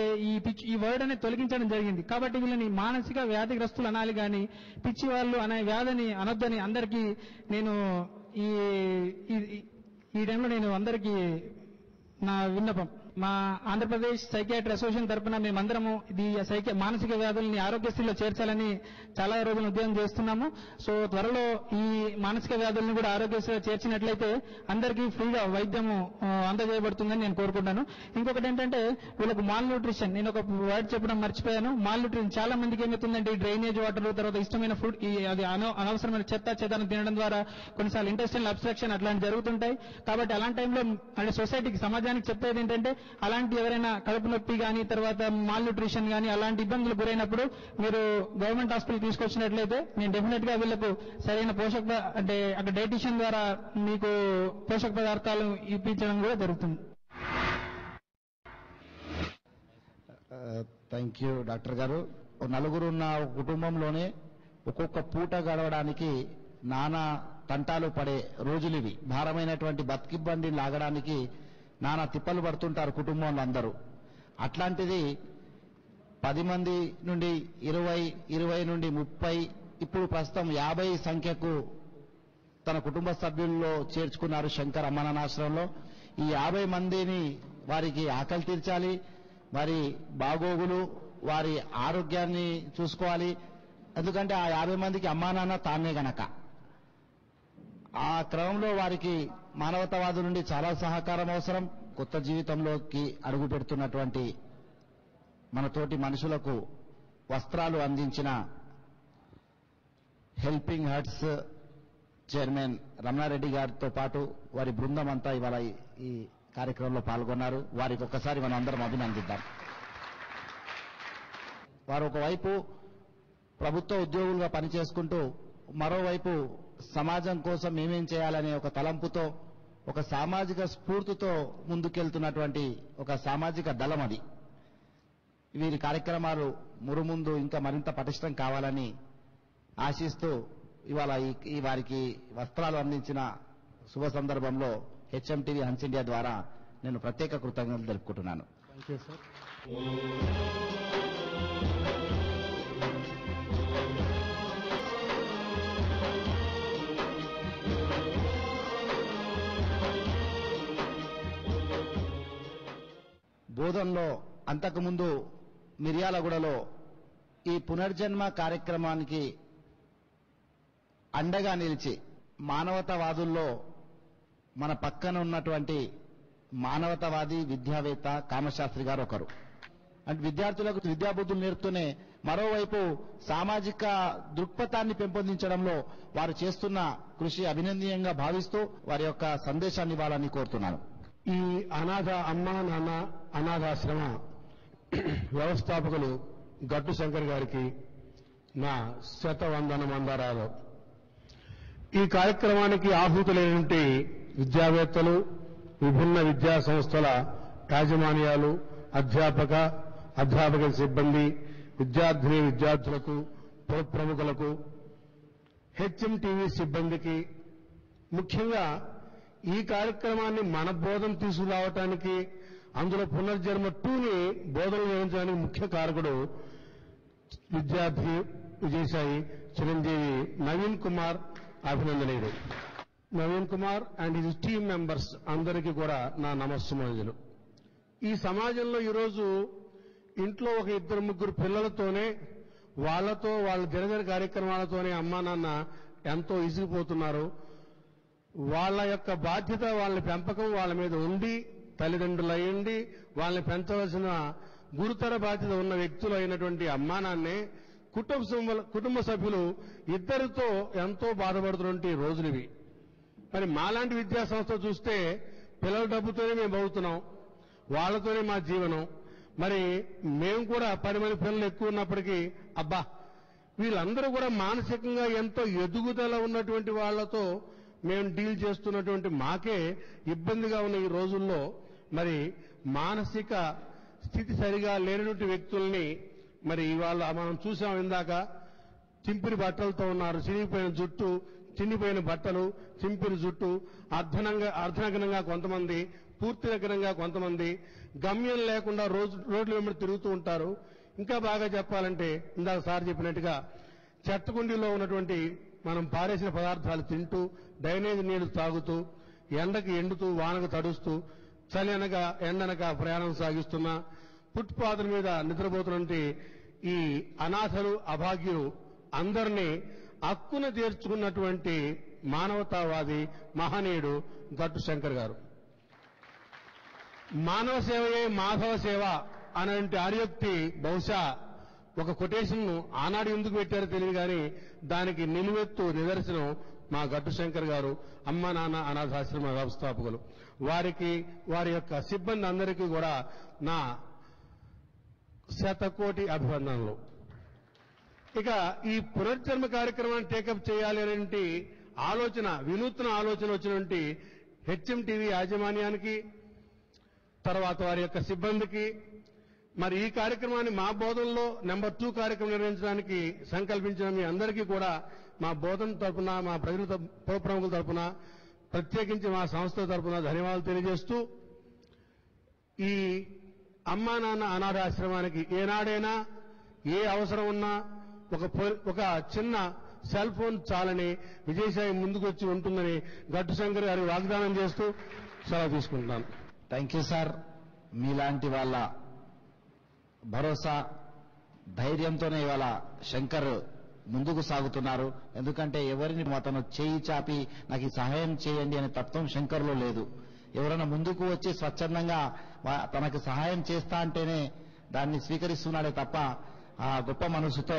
ఈ వర్డ్ అనేది తొలగించడం జరిగింది. కాబట్టి వీళ్ళని మానసిక వ్యాధిగ్రస్తులు అనాలి కానీ పిచ్చి వాళ్ళు అనే వ్యాధిని అనొద్దని అందరికీ నేను ఈ టైంలో నేను అందరికీ నా విన్నపం. మా ఆంధ్రప్రదేశ్ సైకియాట్రీ అసోసియేషన్ తరఫున మేమందరము ఈ మానసిక వ్యాధుల్ని ఆరోగ్యశ్రీలో చేర్చాలని చాలా రోజులు ఉద్యమం చేస్తున్నాము. సో త్వరలో ఈ మానసిక వ్యాధుల్ని కూడా ఆరోగ్యశ్రీలో చేర్చినట్లయితే అందరికీ ఫ్రీగా వైద్యము అందజేయబడుతుందని నేను కోరుకుంటాను. ఇంకొకటి ఏంటంటే వీళ్ళకు మాల్ న్యూట్రిషన్, నేను ఒక వర్డ్ చెప్పడం మర్చిపోయాను. మాల్ న్యూట్రిషన్ చాలా మందికి ఏమవుతుందంటే ఈ డ్రైనేజ్ వాటర్, తర్వాత ఇష్టమైన ఫుడ్, అది అనవసరమైన చెత్తాన్ని తినడం ద్వారా కొన్నిసార్లు ఇంటెస్టైనల్ అబ్స్ట్రక్షన్ అట్లాంటి జరుగుతుంటాయి. కాబట్టి అలాంటి టైంలో అంటే సొసైటీకి, సమాజానికి చెప్పేది ఏంటంటే అలాంటి ఎవరైనా కడుపు నొప్పి కానీ, తర్వాత మాల్ న్యూట్రిషన్ కానీ అలాంటి ఇబ్బందులు గురైనప్పుడు మీరు గవర్నమెంట్ హాస్పిటల్ తీసుకొచ్చినట్లయితే నేను డెఫినెట్ గా వీళ్ళకు సరైన అంటే అక్కడ డైటీషియన్ ద్వారా మీకు పోషక పదార్థాలు ఇప్పించడం కూడా జరుగుతుంది. థ్యాంక్ యూ డాక్టర్ గారు. నలుగురు ఉన్న కుటుంబంలోనే ఒక్కొక్క పూట గడవడానికి నానా తంటాలు పడే రోజులు ఇవి. భారమైనటువంటి బతికిబ్బంది లాగడానికి నానా తిప్పలు పడుతుంటారు కుటుంబంలో అందరూ. అట్లాంటిది 10 మంది నుండి 20 నుండి 30, ఇప్పుడు ప్రస్తుతం 50 సంఖ్యకు తన కుటుంబ సభ్యుల్లో చేర్చుకున్నారు శంకర్ అమ్మనాశ్రమంలో. ఈ 50 మందిని వారికి ఆకలి తీర్చాలి, వారి బాగోగులు, వారి ఆరోగ్యాన్ని చూసుకోవాలి. ఎందుకంటే ఆ 50 మందికి అమ్మా నాన్న తానే గనక. ఆ క్రమంలో వారికి మానవతావాదు నుండి చాలా సహకారం అవసరం. కొత్త జీవితంలోకి అడుగు పెడుతున్నటువంటి మన తోటి మనుషులకు వస్త్రాలు అందించిన హెల్పింగ్ హార్ట్స్ చైర్మన్ రమణారెడ్డి గారితో పాటు వారి బృందం అంతా ఇవాళ ఈ కార్యక్రమంలో పాల్గొన్నారు. వారికి ఒక్కసారి మనం అందరం అభినందిద్దాం. వారు ఒకవైపు ప్రభుత్వ ఉద్యోగులుగా పనిచేసుకుంటూ మరోవైపు సమాజం కోసం ఏమేం చేయాలనే ఒక తలంపుతో, ఒక సామాజిక స్ఫూర్తితో ముందుకెళ్తున్నటువంటి ఒక సామాజిక దళం అది. వీరి కార్యక్రమాలు మురుముందు ఇంకా మరింత పటిష్టం కావాలని ఆశిస్తూ ఇవాళ ఈ వారికి వస్త్రాలు అందించిన శుభ సందర్భంలో హెచ్ఎంటీవీ హన్స్ ఇండియా ద్వారా నేను ప్రత్యేక కృతజ్ఞతలు తెలుపుకుంటున్నాను. బోధనలో అంతకుముందు మిర్యాలగూడలో ఈ పునర్జన్మ కార్యక్రమానికి అండగా నిలిచి మానవతావాదుల్లో మన పక్కన ఉన్నటువంటి మానవతావాది విద్యావేత్త కామశాస్త్రి గారు ఒకరు. అంటే విద్యార్థులకు విద్యాబుద్ధులు నేర్పుతూనే మరోవైపు సామాజిక దృక్పథాన్ని పెంపొందించడంలో వారు చేస్తున్న కృషి అభినందనీయంగా భావిస్తూ వారి యొక్క సందేశాన్ని ఇవ్వాలని కోరుతున్నాను. ఈ అమ్మా నాన్న అనాథాశ్రమ వ్యవస్థాపకులు గట్టు శంకర్ గారికి నా శతవందనమందరాలు. ఈ కార్యక్రమానికి ఆహుతులైనటువంటి విద్యావేత్తలు, విభిన్న విద్యా సంస్థల యాజమాన్యాలు, అధ్యాపక సిబ్బంది, విద్యార్థులకు, ప్రముఖులకు, హెచ్ఎంటీవీ సిబ్బందికి, ముఖ్యంగా ఈ కార్యక్రమాన్ని మన బోధన తీసుకురావటానికి, అందులో పునర్జన్మ 2ని బోధన నిర్వహించడానికి ముఖ్య కారకుడు విద్యార్థి విజయసాయి చిరంజీవి నవీన్ కుమార్ అభినందనీయుడు. Naveen Kumar and his team members అందరికీ కూడా నా నమస్సుమాంజలు. ఈ సమాజంలో ఈరోజు ఇంట్లో ఒక 2-3 పిల్లలతోనే, వాళ్ళతో వాళ్ళ దినదిన కార్యక్రమాలతోనే అమ్మా నాన్న ఎంతో ఇసిగిపోతున్నారు. వాళ్ళ యొక్క బాధ్యత, వాళ్ళ పెంపకం వాళ్ళ మీద ఉండి, తల్లిదండ్రులు అయ్యండి, వాళ్ళని పెంచవలసిన గురుతర బాధ్యత ఉన్న వ్యక్తులు అయినటువంటి అమ్మా నాన్నే కుటుంబ సభ్యులు ఇద్దరితో ఎంతో బాధపడుతున్నటువంటి రోజులివి. మరి మాలాంటి విద్యా సంస్థ చూస్తే పిల్లల డబ్బుతోనే మేము బతుకుతున్నాం, వాళ్ళతోనే మా జీవనం. మరి మేము కూడా 10 మంది పిల్లలు ఎక్కువ ఉన్నప్పటికీ అబ్బా వీళ్ళందరూ కూడా మానసికంగా ఎంతో ఎదుగుదల ఉన్నటువంటి వాళ్లతో మేము డీల్ చేస్తున్నటువంటి మాకే ఇబ్బందిగా ఉన్న ఈ రోజుల్లో మరి మానసిక స్థితి సరిగా లేనటువంటి వ్యక్తుల్ని మరి ఇవాళ మనం చూసాం. ఇందాక చింపిరి బట్టలతో ఉన్నారు, చిరిగిపోయిన జుట్టు, చిన్నిపోయిన బట్టలు, చింపిరి జుట్టు, అర్ధనగ్నంగా కొంతమంది, పూర్తి నగ్నంగా కొంతమంది, గమ్యం లేకుండా రోడ్ల వెంబడి తిరుగుతూ ఉంటారు. ఇంకా బాగా చెప్పాలంటే ఇందాక సార్ చెప్పినట్టుగా చెత్తకుండీలో ఉన్నటువంటి మనం పారేసిన పదార్థాలు తింటూ, డ్రైనేజ్ నీళ్లు తాగుతూ, ఎండకి ఎండుతూ, వానకు తడుస్తూ, చలి అనగా ఎండనక ప్రయాణం సాగిస్తున్న, ఫుట్పాత్ల మీద నిద్రపోతున్నటువంటి ఈ అనాథలు, అభాగ్యులు అందరినీ హక్కున చేర్చుకున్నటువంటి మానవతావాది మహనీయుడు గట్టు శంకర్ గారు. మానవ సేవయే మాధవ సేవ అనేటువంటి ఆర్యోక్తి బహుశా ఒక కొటేషన్ ఆనాడు ఎందుకు పెట్టారో తెలియదు కానీ దానికి నిలువెత్తు నిదర్శనం మా గట్టు శంకర్ గారు, అమ్మ నాన్న అనాథాశ్రమ వ్యవస్థాపకులు. వారికి, వారి యొక్క సిబ్బంది అందరికీ కూడా నా శతకోటి అభివందనలు. ఇక ఈ పునర్జన్మ కార్యక్రమాన్ని టేకప్ చేయాలి అనేటువంటి ఆలోచన, వినూత్న ఆలోచన వచ్చినటువంటి హెచ్ఎంటీవీ యాజమాన్యానికి, తర్వాత వారి యొక్క సిబ్బందికి, మరి ఈ కార్యక్రమాన్ని మా బోధనలో నెంబర్ 2 కార్యక్రమం నిర్వహించడానికి సంకల్పించిన మీ అందరికీ కూడా మా బోధన తరపున, మా ప్రజల ప్రముఖుల తరపున, ప్రత్యేకించి మా సంస్థ తరపున ధన్యవాదాలు తెలియజేస్తూ, ఈ అమ్మా నాన్న అనాథాశ్రమానికి ఏనాడైనా ఏ అవసరం ఉన్నా ఒక చిన్న సెల్ ఫోన్ చాలని విజయసాయి ముందుకొచ్చి ఉంటుందని గట్టు శంకర్ గారి వాగ్దానం చేస్తూ సెలవు తీసుకుంటున్నాను. Thank you sir. మీలాంటి వాళ్ళ భరోసా, ధైర్యంతోనే ఇవాళ శంకర్ ముందుకు సాగుతున్నారు. ఎందుకంటే ఎవరిని అతను చేయి చాపి నాకు ఈ సహాయం చేయండి అనే తత్వం శంకర్లో లేదు. ఎవరైనా ముందుకు వచ్చి స్వచ్ఛందంగా తనకు సహాయం చేస్తా అంటేనే దాన్ని స్వీకరిస్తున్నాడే తప్ప ఆ గొప్ప మనసుతో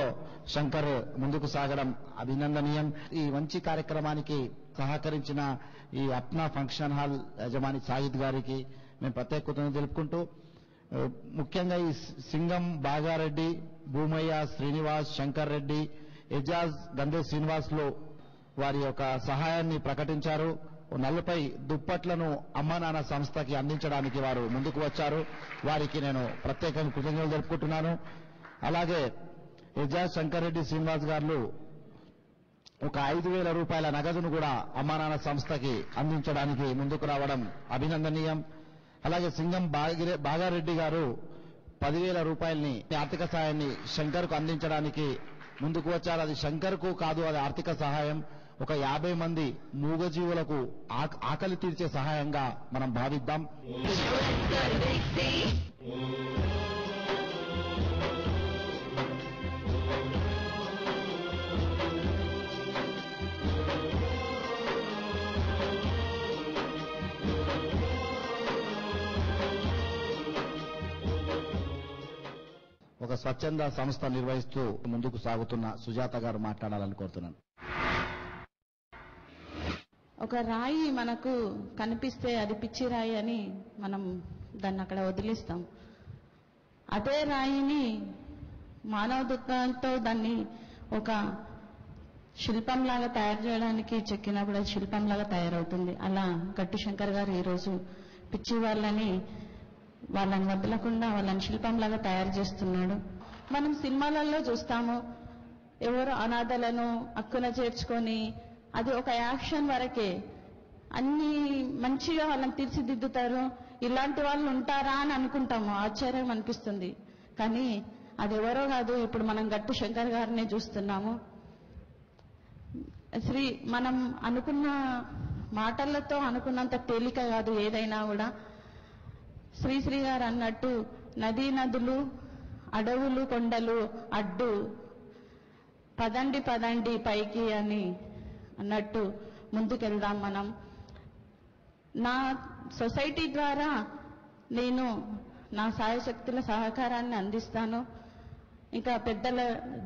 శంకర్ ముందుకు సాగడం అభినందనీయం. ఈ మంచి కార్యక్రమానికి సహకరించిన ఈ అప్నా ఫంక్షన్ హాల్ యజమాని సాయిద్ గారికి మేము ప్రత్యేక కృతజ్ఞతలు తెలుపుకుంటూ, ముఖ్యంగా ఈ సింగం బాగారెడ్డి, భూమయ్య, శ్రీనివాస్, శంకర్ రెడ్డి, ఎజాజ్, గందే శ్రీనివాస్లు వారి యొక్క సహాయాన్ని ప్రకటించారు. 40 దుప్పట్లను అమ్మా నాన్న సంస్థకి అందించడానికి వారు ముందుకు వచ్చారు. వారికి నేను ప్రత్యేకంగా కృతజ్ఞతలు తెలుపుకుంటున్నాను. అలాగే ఎజాజ్, శంకర్ రెడ్డి, శ్రీనివాస్ గారు ఒక 5,000 రూపాయల నగదును కూడా అమ్మా నాన్న సంస్థకి అందించడానికి ముందుకు రావడం అభినందనీయం. అలాగే సింగం బాగారెడ్డి గారు 10,000 రూపాయలని ఆర్థిక సహాయాన్ని శంకర్కు అందించడానికి ముందుకు వచ్చారు. అది శంకర్కు కాదు, అది ఆర్థిక సహాయం. ఒక 50 మంది మూగజీవులకు ఆకలి తీర్చే సహాయంగా మనం భావిద్దాం. ఒక స్వచ్ఛంద సంస్థ నిర్వహిస్తూ ముందుకు సాగుతున్న సుజాత గారు మాట్లాడాలని కోరుతున్నాను. ఒక రాయి మనకు కనిపిస్తే అది పిచ్చి రాయి అని మనం దాన్ని అక్కడ వదిలేస్తాం. అదే రాయిని మానవ దుఃఖంతో దాన్ని ఒక శిల్పంలాగా తయారు చేయడానికి చెక్కినప్పుడు అది శిల్పంలాగా తయారవుతుంది. అలా గట్టు శంకర్ గారు ఈరోజు పిచ్చి వాళ్ళని వదలకుండా వాళ్ళని శిల్పంలాగా తయారు చేస్తున్నాడు. మనం సినిమాలలో చూస్తాము, ఎవరు అనాథలను అక్కున చేర్చుకొని అది ఒక యాక్షన్ వరకే, అన్ని మంచిగా వాళ్ళని తీర్చిదిద్దుతారు. ఇలాంటి వాళ్ళు ఉంటారా అని అనుకుంటాము, ఆశ్చర్యం అనిపిస్తుంది. కానీ అది ఎవరో కాదు, ఇప్పుడు మనం గట్టు శంకర్ గారినే చూస్తున్నాము. మనం అనుకున్న మాటలతో అనుకున్నంత తేలిక కాదు ఏదైనా కూడా. శ్రీశ్రీ గారు అన్నట్టు నదీ నదులు, అడవులు, కొండలు అడ్డు, పదండి పదండి పైకి అని అన్నట్టు ముందుకెళ్దాం మనం. నా సొసైటీ ద్వారా నేను నా సాయశక్తుల సహకారాన్ని అందిస్తాను. ఇంకా పెద్దల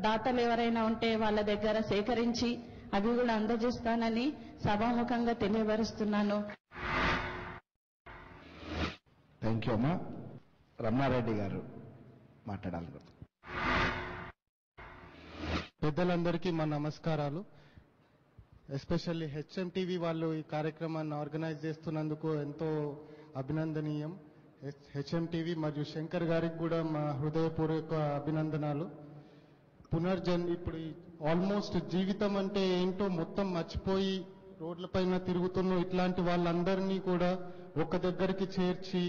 దాతలు ఎవరైనా ఉంటే వాళ్ళ దగ్గర సేకరించి అవి కూడా అందజేస్తానని సభాముఖంగా తెలియపరుస్తున్నాను. థ్యాంక్ యూ అమ్మా. రమణారెడ్డి గారు మాట్లాడాలి. పెద్దలందరికీ మా నమస్కారాలు. ఎస్పెషల్లీ హెచ్ఎంటీవీ వాళ్ళు ఈ కార్యక్రమాన్ని ఆర్గనైజ్ చేస్తున్నందుకు ఎంతో అభినందనీయం. హెచ్ఎంటీవీ మరియు శంకర్ గారికి కూడా మా హృదయపూర్వక అభినందనాలు. ఇప్పుడు ఆల్మోస్ట్ జీవితం అంటే ఏంటో మొత్తం మర్చిపోయి రోడ్లపైన తిరుగుతున్న ఇట్లాంటి వాళ్ళందరినీ కూడా ఒక దగ్గరికి చేర్చి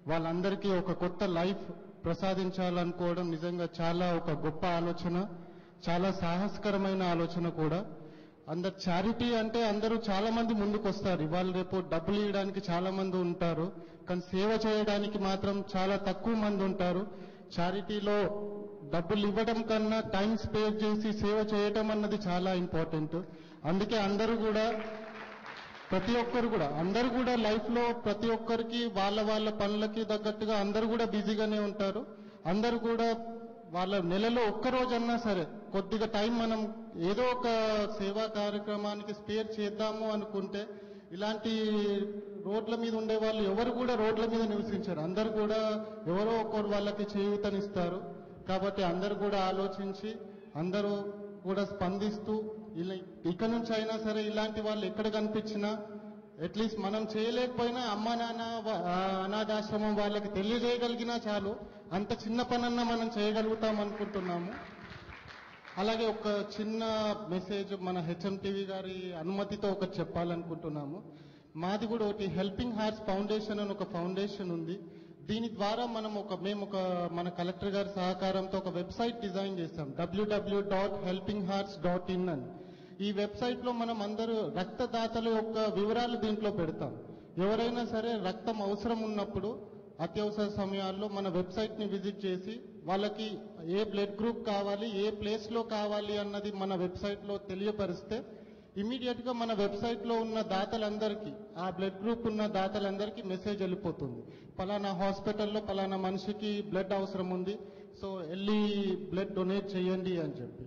వాళ్ళందరికీ ఒక కొత్త లైఫ్ ప్రసాదించాలనుకోవడం నిజంగా చాలా ఒక గొప్ప ఆలోచన, చాలా సాహసకరమైన ఆలోచన కూడా. అందరు చారిటీ అంటే అందరూ చాలా మంది ముందుకు వస్తారు. ఇవాళ రేపు డబ్బులు ఇవ్వడానికి చాలా మంది ఉంటారు, కానీ సేవ చేయడానికి మాత్రం చాలా తక్కువ మంది ఉంటారు. చారిటీలో డబ్బులు ఇవ్వడం కన్నా టైం స్పేర్ చేసి సేవ చేయటం అన్నది చాలా ఇంపార్టెంట్. అందుకే అందరూ కూడా అందరూ కూడా లైఫ్ లో ప్రతి ఒక్కరికి వాళ్ళ వాళ్ళ పనులకి తగ్గట్టుగా అందరూ కూడా బిజీగానే ఉంటారు. అందరూ కూడా వాళ్ళ నెలలో ఒక్కరోజన్నా సరే కొద్దిగా టైం మనం ఏదో ఒక సేవా కార్యక్రమానికి స్పేర్ చేద్దాము అనుకుంటే, ఇలాంటి రోడ్ల మీద ఉండే వాళ్ళు ఎవరు కూడా రోడ్ల మీద నివసించారు. అందరూ కూడా ఎవరో ఒకరు వాళ్ళకి చేయూతనిస్తారు. కాబట్టి అందరూ కూడా ఆలోచించి అందరూ కూడా స్పందిస్తూ ఇక నుంచి అయినా సరే ఇలాంటి వాళ్ళు ఎక్కడ కనిపించినా అట్లీస్ట్ మనం చేయలేకపోయినా అమ్మా నాన్న అనాథాశ్రమం వాళ్ళకి తెలియజేయగలిగినా చాలు, అంత చిన్న పనన్నా మనం చేయగలుగుతాం అనుకుంటున్నాము. అలాగే ఒక చిన్న మెసేజ్ మన హెచ్ఎంటీవీ గారి అనుమతితో ఒకటి చెప్పాలనుకుంటున్నాము. మాది కూడా ఒకటి హెల్పింగ్ హార్ట్స్ ఫౌండేషన్ అని ఒక ఫౌండేషన్ ఉంది. దీని ద్వారా మేము మన కలెక్టర్ గారి సహకారంతో ఒక వెబ్సైట్ డిజైన్ చేస్తాం, www.helpinghearts.in అని. ఈ వెబ్సైట్ లో మనం అందరూ రక్తదాతల యొక్క వివరాలు దీంట్లో పెడతాం. ఎవరైనా సరే రక్తం అవసరం ఉన్నప్పుడు అత్యవసర సమయాల్లో మన వెబ్సైట్ని విజిట్ చేసి వాళ్ళకి ఏ బ్లడ్ గ్రూప్ కావాలి, ఏ ప్లేస్లో కావాలి అన్నది మన వెబ్సైట్లో తెలియపరిస్తే ఇమీడియట్గా మన వెబ్సైట్లో ఉన్న దాతలందరికీ, ఆ బ్లడ్ గ్రూప్ ఉన్న దాతలందరికీ మెసేజ్ వెళ్ళిపోతుంది. పలానా హాస్పిటల్లో పలానా మనిషికి బ్లడ్ అవసరం ఉంది, సో వెళ్ళి బ్లడ్ డొనేట్ చేయండి అని చెప్పి.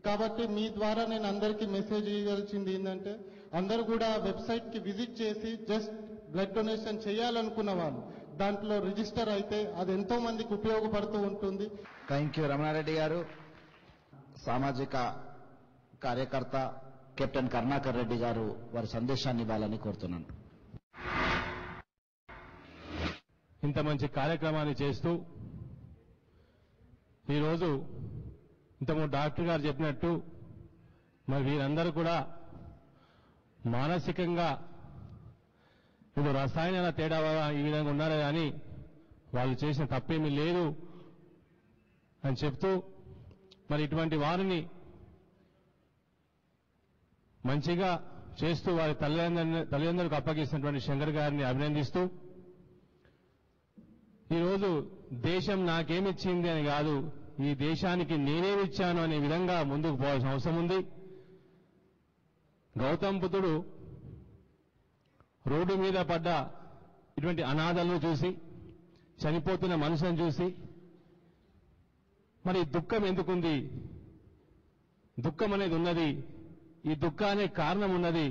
కాబట్టి మీ ద్వారా నేను అందరికీ మెసేజ్ ఇవ్వాల్సింది ఏంటంటే, అందరూ కూడా వెబ్సైట్కి విజిట్ చేసి జస్ట్ బ్లడ్ డొనేషన్ చేయాలనుకున్న వాళ్ళు దాంట్లో రిజిస్టర్ అయితే అది ఎంతో మందికి ఉపయోగపడుతూ ఉంటుంది. థ్యాంక్ యూ రమణారెడ్డి గారు. సామాజిక కార్యకర్త కెప్టెన్ కరుణాకర్ రెడ్డి గారు వారి సందేశాన్ని ఇవ్వాలని కోరుతున్నాను. ఇంత మంచి కార్యక్రమాన్ని చేస్తూ ఈరోజు ఇంతకుముందు డాక్టర్ గారు చెప్పినట్టు మరి వీరందరూ కూడా మానసికంగా ఇప్పుడు రసాయనాల తేడా వల్ల ఈ విధంగా ఉన్నారే కానీ వాళ్ళు చేసిన తప్పేమీ లేదు అని చెప్తూ మరి ఇటువంటి వారిని మంచిగా చేస్తూ వారి తల్లిదండ్రులకు అప్పగిస్తున్నటువంటి శంకర్ గారిని అభినందిస్తూ ఈరోజు దేశం నాకేమిచ్చింది అని కాదు, ఈ దేశానికి నేనేమిచ్చాను అనే విధంగా ముందుకు పోవాల్సిన అవసరం ఉంది. గౌతమ బుద్ధుడు రోడ్డు మీద పడ్డ ఇటువంటి అనాథలను చూసి, చనిపోతున్న మనుషులను చూసి మరి దుఃఖం ఎందుకుంది, దుఃఖం అనేది ఉన్నది, ఈ దుఃఖానికి కారణం ఉన్నది,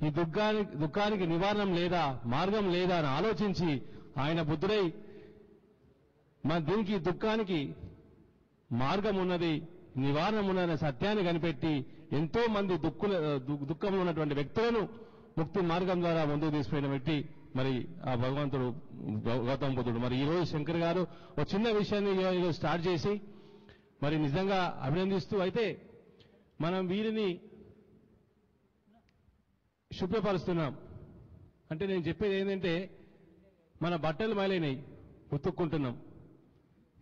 ఈ దుఃఖానికి నివారణ లేదా, మార్గం లేదా అని ఆలోచించి ఆయన బుద్ధుడై మన దీనికి దుఃఖానికి మార్గం ఉన్నది, నివారణ ఉన్నదనే సత్యాన్ని కనిపెట్టి ఎంతో మంది దుఃఖంలో ఉన్నటువంటి వ్యక్తులను ముక్తి మార్గం ద్వారా ముందుకు తీసుకుపోయిన వ్యక్తి మరి ఆ భగవంతుడు గౌతమ బుద్ధుడు. మరి ఈరోజు శంకర్ గారు ఒక చిన్న విషయాన్ని ఈరోజు స్టార్ట్ చేసి మరి నిజంగా అభినందిస్తూ, అయితే మనం వీరిని శుభ్రపరుస్తున్నాం అంటే నేను చెప్పేది ఏంటంటే, మన బట్టలు మైలైనవి ఉతుక్కుంటున్నాం,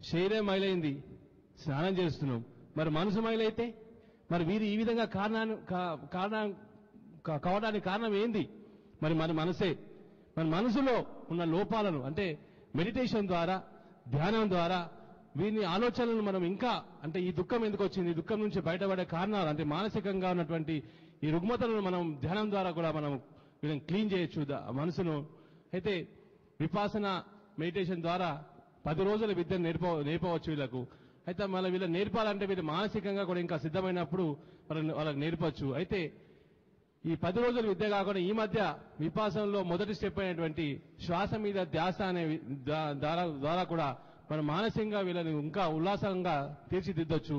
శరీరం మైలైంది స్నానం చేస్తున్నాం, మరి మనసు మైలైతే మరి వీరు ఈ విధంగా కావడానికి కారణం ఏంది? మరి మన మనసే. మన మనసులో ఉన్న లోపాలను అంటే మెడిటేషన్ ద్వారా, ధ్యానం ద్వారా వీరిని ఆలోచనలను మనం ఇంకా అంటే ఈ దుఃఖం ఎందుకు వచ్చింది, ఈ దుఃఖం నుంచి బయటపడే కారణాలు అంటే మానసికంగా ఉన్నటువంటి ఈ రుగ్మతలను మనం ధ్యానం ద్వారా కూడా మనం వీళ్ళని క్లీన్ చేయొచ్చు మనసును. అయితే విపాసన మెడిటేషన్ ద్వారా 10 రోజుల విద్యను నేర్పవచ్చు వీళ్ళకు. అయితే మళ్ళీ వీళ్ళని నేర్పాలంటే వీళ్ళు మానసికంగా కూడా ఇంకా సిద్ధమైనప్పుడు వాళ్ళకి నేర్పచ్చు. అయితే ఈ 10 రోజుల విద్య కాకుండా ఈ మధ్య విపాసనలో మొదటి స్టెప్ అయినటువంటి శ్వాస మీద ధ్యాస అనే ద్వారా కూడా మనం మానసికంగా వీళ్ళని ఇంకా ఉల్లాసంగా తీర్చిదిద్దొచ్చు.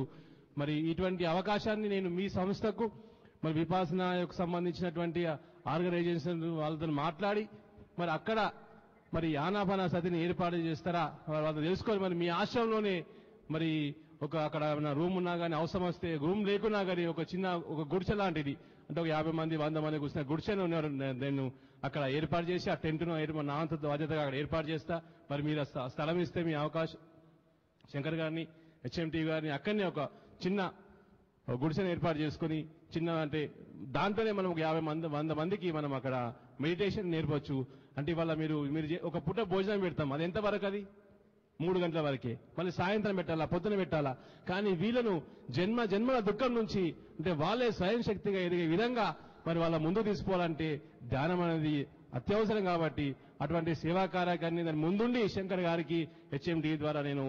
మరి ఇటువంటి అవకాశాన్ని నేను మీ సంస్థకు మరి విపాసనకు సంబంధించినటువంటి ఆర్గనైజేషన్ వాళ్ళతో మాట్లాడి మరి అక్కడ మరి ఆనాపాన సతిని ఏర్పాటు చేస్తారా వాళ్ళు తెలుసుకొని మరి మీ ఆశ్రమంలోనే మరి అక్కడ రూమ్ ఉన్నా కానీ అవసరం వస్తే రూమ్ లేకున్నా కానీ ఒక గుడిసె లాంటిది అంటే ఒక 50 మంది 100 మంది కూర్చున్న గుడిసెను నేను అక్కడ ఏర్పాటు చేసి ఆ టెంట్ను నా అంత బాధ్యతగా అక్కడ ఏర్పాటు చేస్తా. మరి మీరు స్థలం ఇస్తే మీ అవకాశం శంకర్ గారిని హెచ్ఎంటీ గారిని అక్కడనే ఒక చిన్న గుడిసెను ఏర్పాటు చేసుకుని చిన్న అంటే దాంట్లోనే మనం ఒక 50 మంది 100 మందికి మనం అక్కడ మెడిటేషన్ నేర్పవచ్చు. అంటే ఇవాళ మీరు ఒక పూట భోజనం పెడతాం, అది ఎంతవరకు? అది 3 గంటల వరకే. మళ్ళీ సాయంత్రం పెట్టాలా, పొద్దున పెట్టాలా? కానీ వీళ్ళను జన్మల దుఃఖం నుంచి అంటే వాళ్ళే స్వయం శక్తిగా ఎదిగే విధంగా మరి వాళ్ళ ముందు తీసుకోవాలంటే ధ్యానం అనేది అత్యవసరం. కాబట్టి అటువంటి సేవా కార్యక్రమాన్ని దాని ముందుండి శంకర్ గారికి హెచ్ఎండి ద్వారా నేను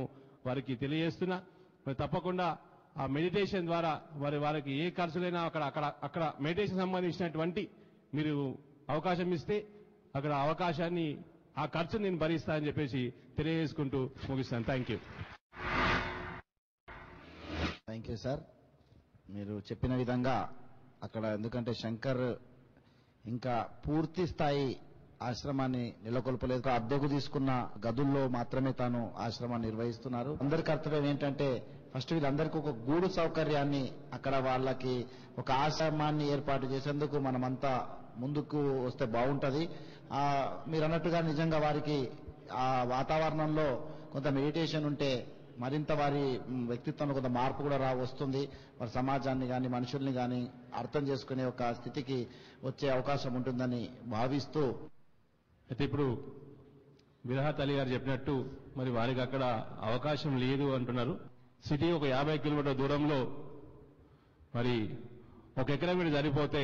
వారికి తెలియజేస్తున్నా. మరి తప్పకుండా ఆ మెడిటేషన్ ద్వారా వారికి ఏ ఖర్చులైనా అక్కడ మెడిటేషన్ సంబంధించినటువంటి మీరు అవకాశం ఇస్తే అక్కడ అవకాశాన్ని ఆ ఖర్చు నేను భరిస్తా అని చెప్పేసి తెలియజేసుకుంటూ ముగిస్తాను. Thank you sir. మీరు చెప్పిన విధంగా అక్కడ ఎందుకంటే శంకర్ ఇంకా పూర్తి స్థాయి ఆశ్రమాన్ని నెలకొల్పలేదు, అద్దెకు తీసుకున్న గదుల్లో మాత్రమే తాను ఆశ్రమాన్ని నిర్వహిస్తున్నారు. అందరి కర్తవ్యం ఏంటంటే ఫస్ట్ వీళ్ళందరికీ ఒక గూడు సౌకర్యాన్ని అక్కడ వాళ్ళకి ఒక ఆశ్రమాన్ని ఏర్పాటు చేసేందుకు మనమంతా ముందుకు వస్తే బాగుంటది. మీరు అన్నట్టుగా నిజంగా వారికి ఆ వాతావరణంలో కొంత మెడిటేషన్ ఉంటే మరింత వారి వ్యక్తిత్వంలో కొంత మార్పు కూడా వస్తుంది. వారి సమాజాన్ని కానీ మనుషుల్ని కానీ అర్థం చేసుకునే ఒక స్థితికి వచ్చే అవకాశం ఉంటుందని భావిస్తూ అయితే ఇప్పుడు విరహత్ అలీ గారు చెప్పినట్టు మరి వారికి అక్కడ అవకాశం లేదు అంటున్నారు. సిటీ ఒక 50 కిలోమీటర్ల దూరంలో మరి 1 ఎకరం మీద సరిపోతే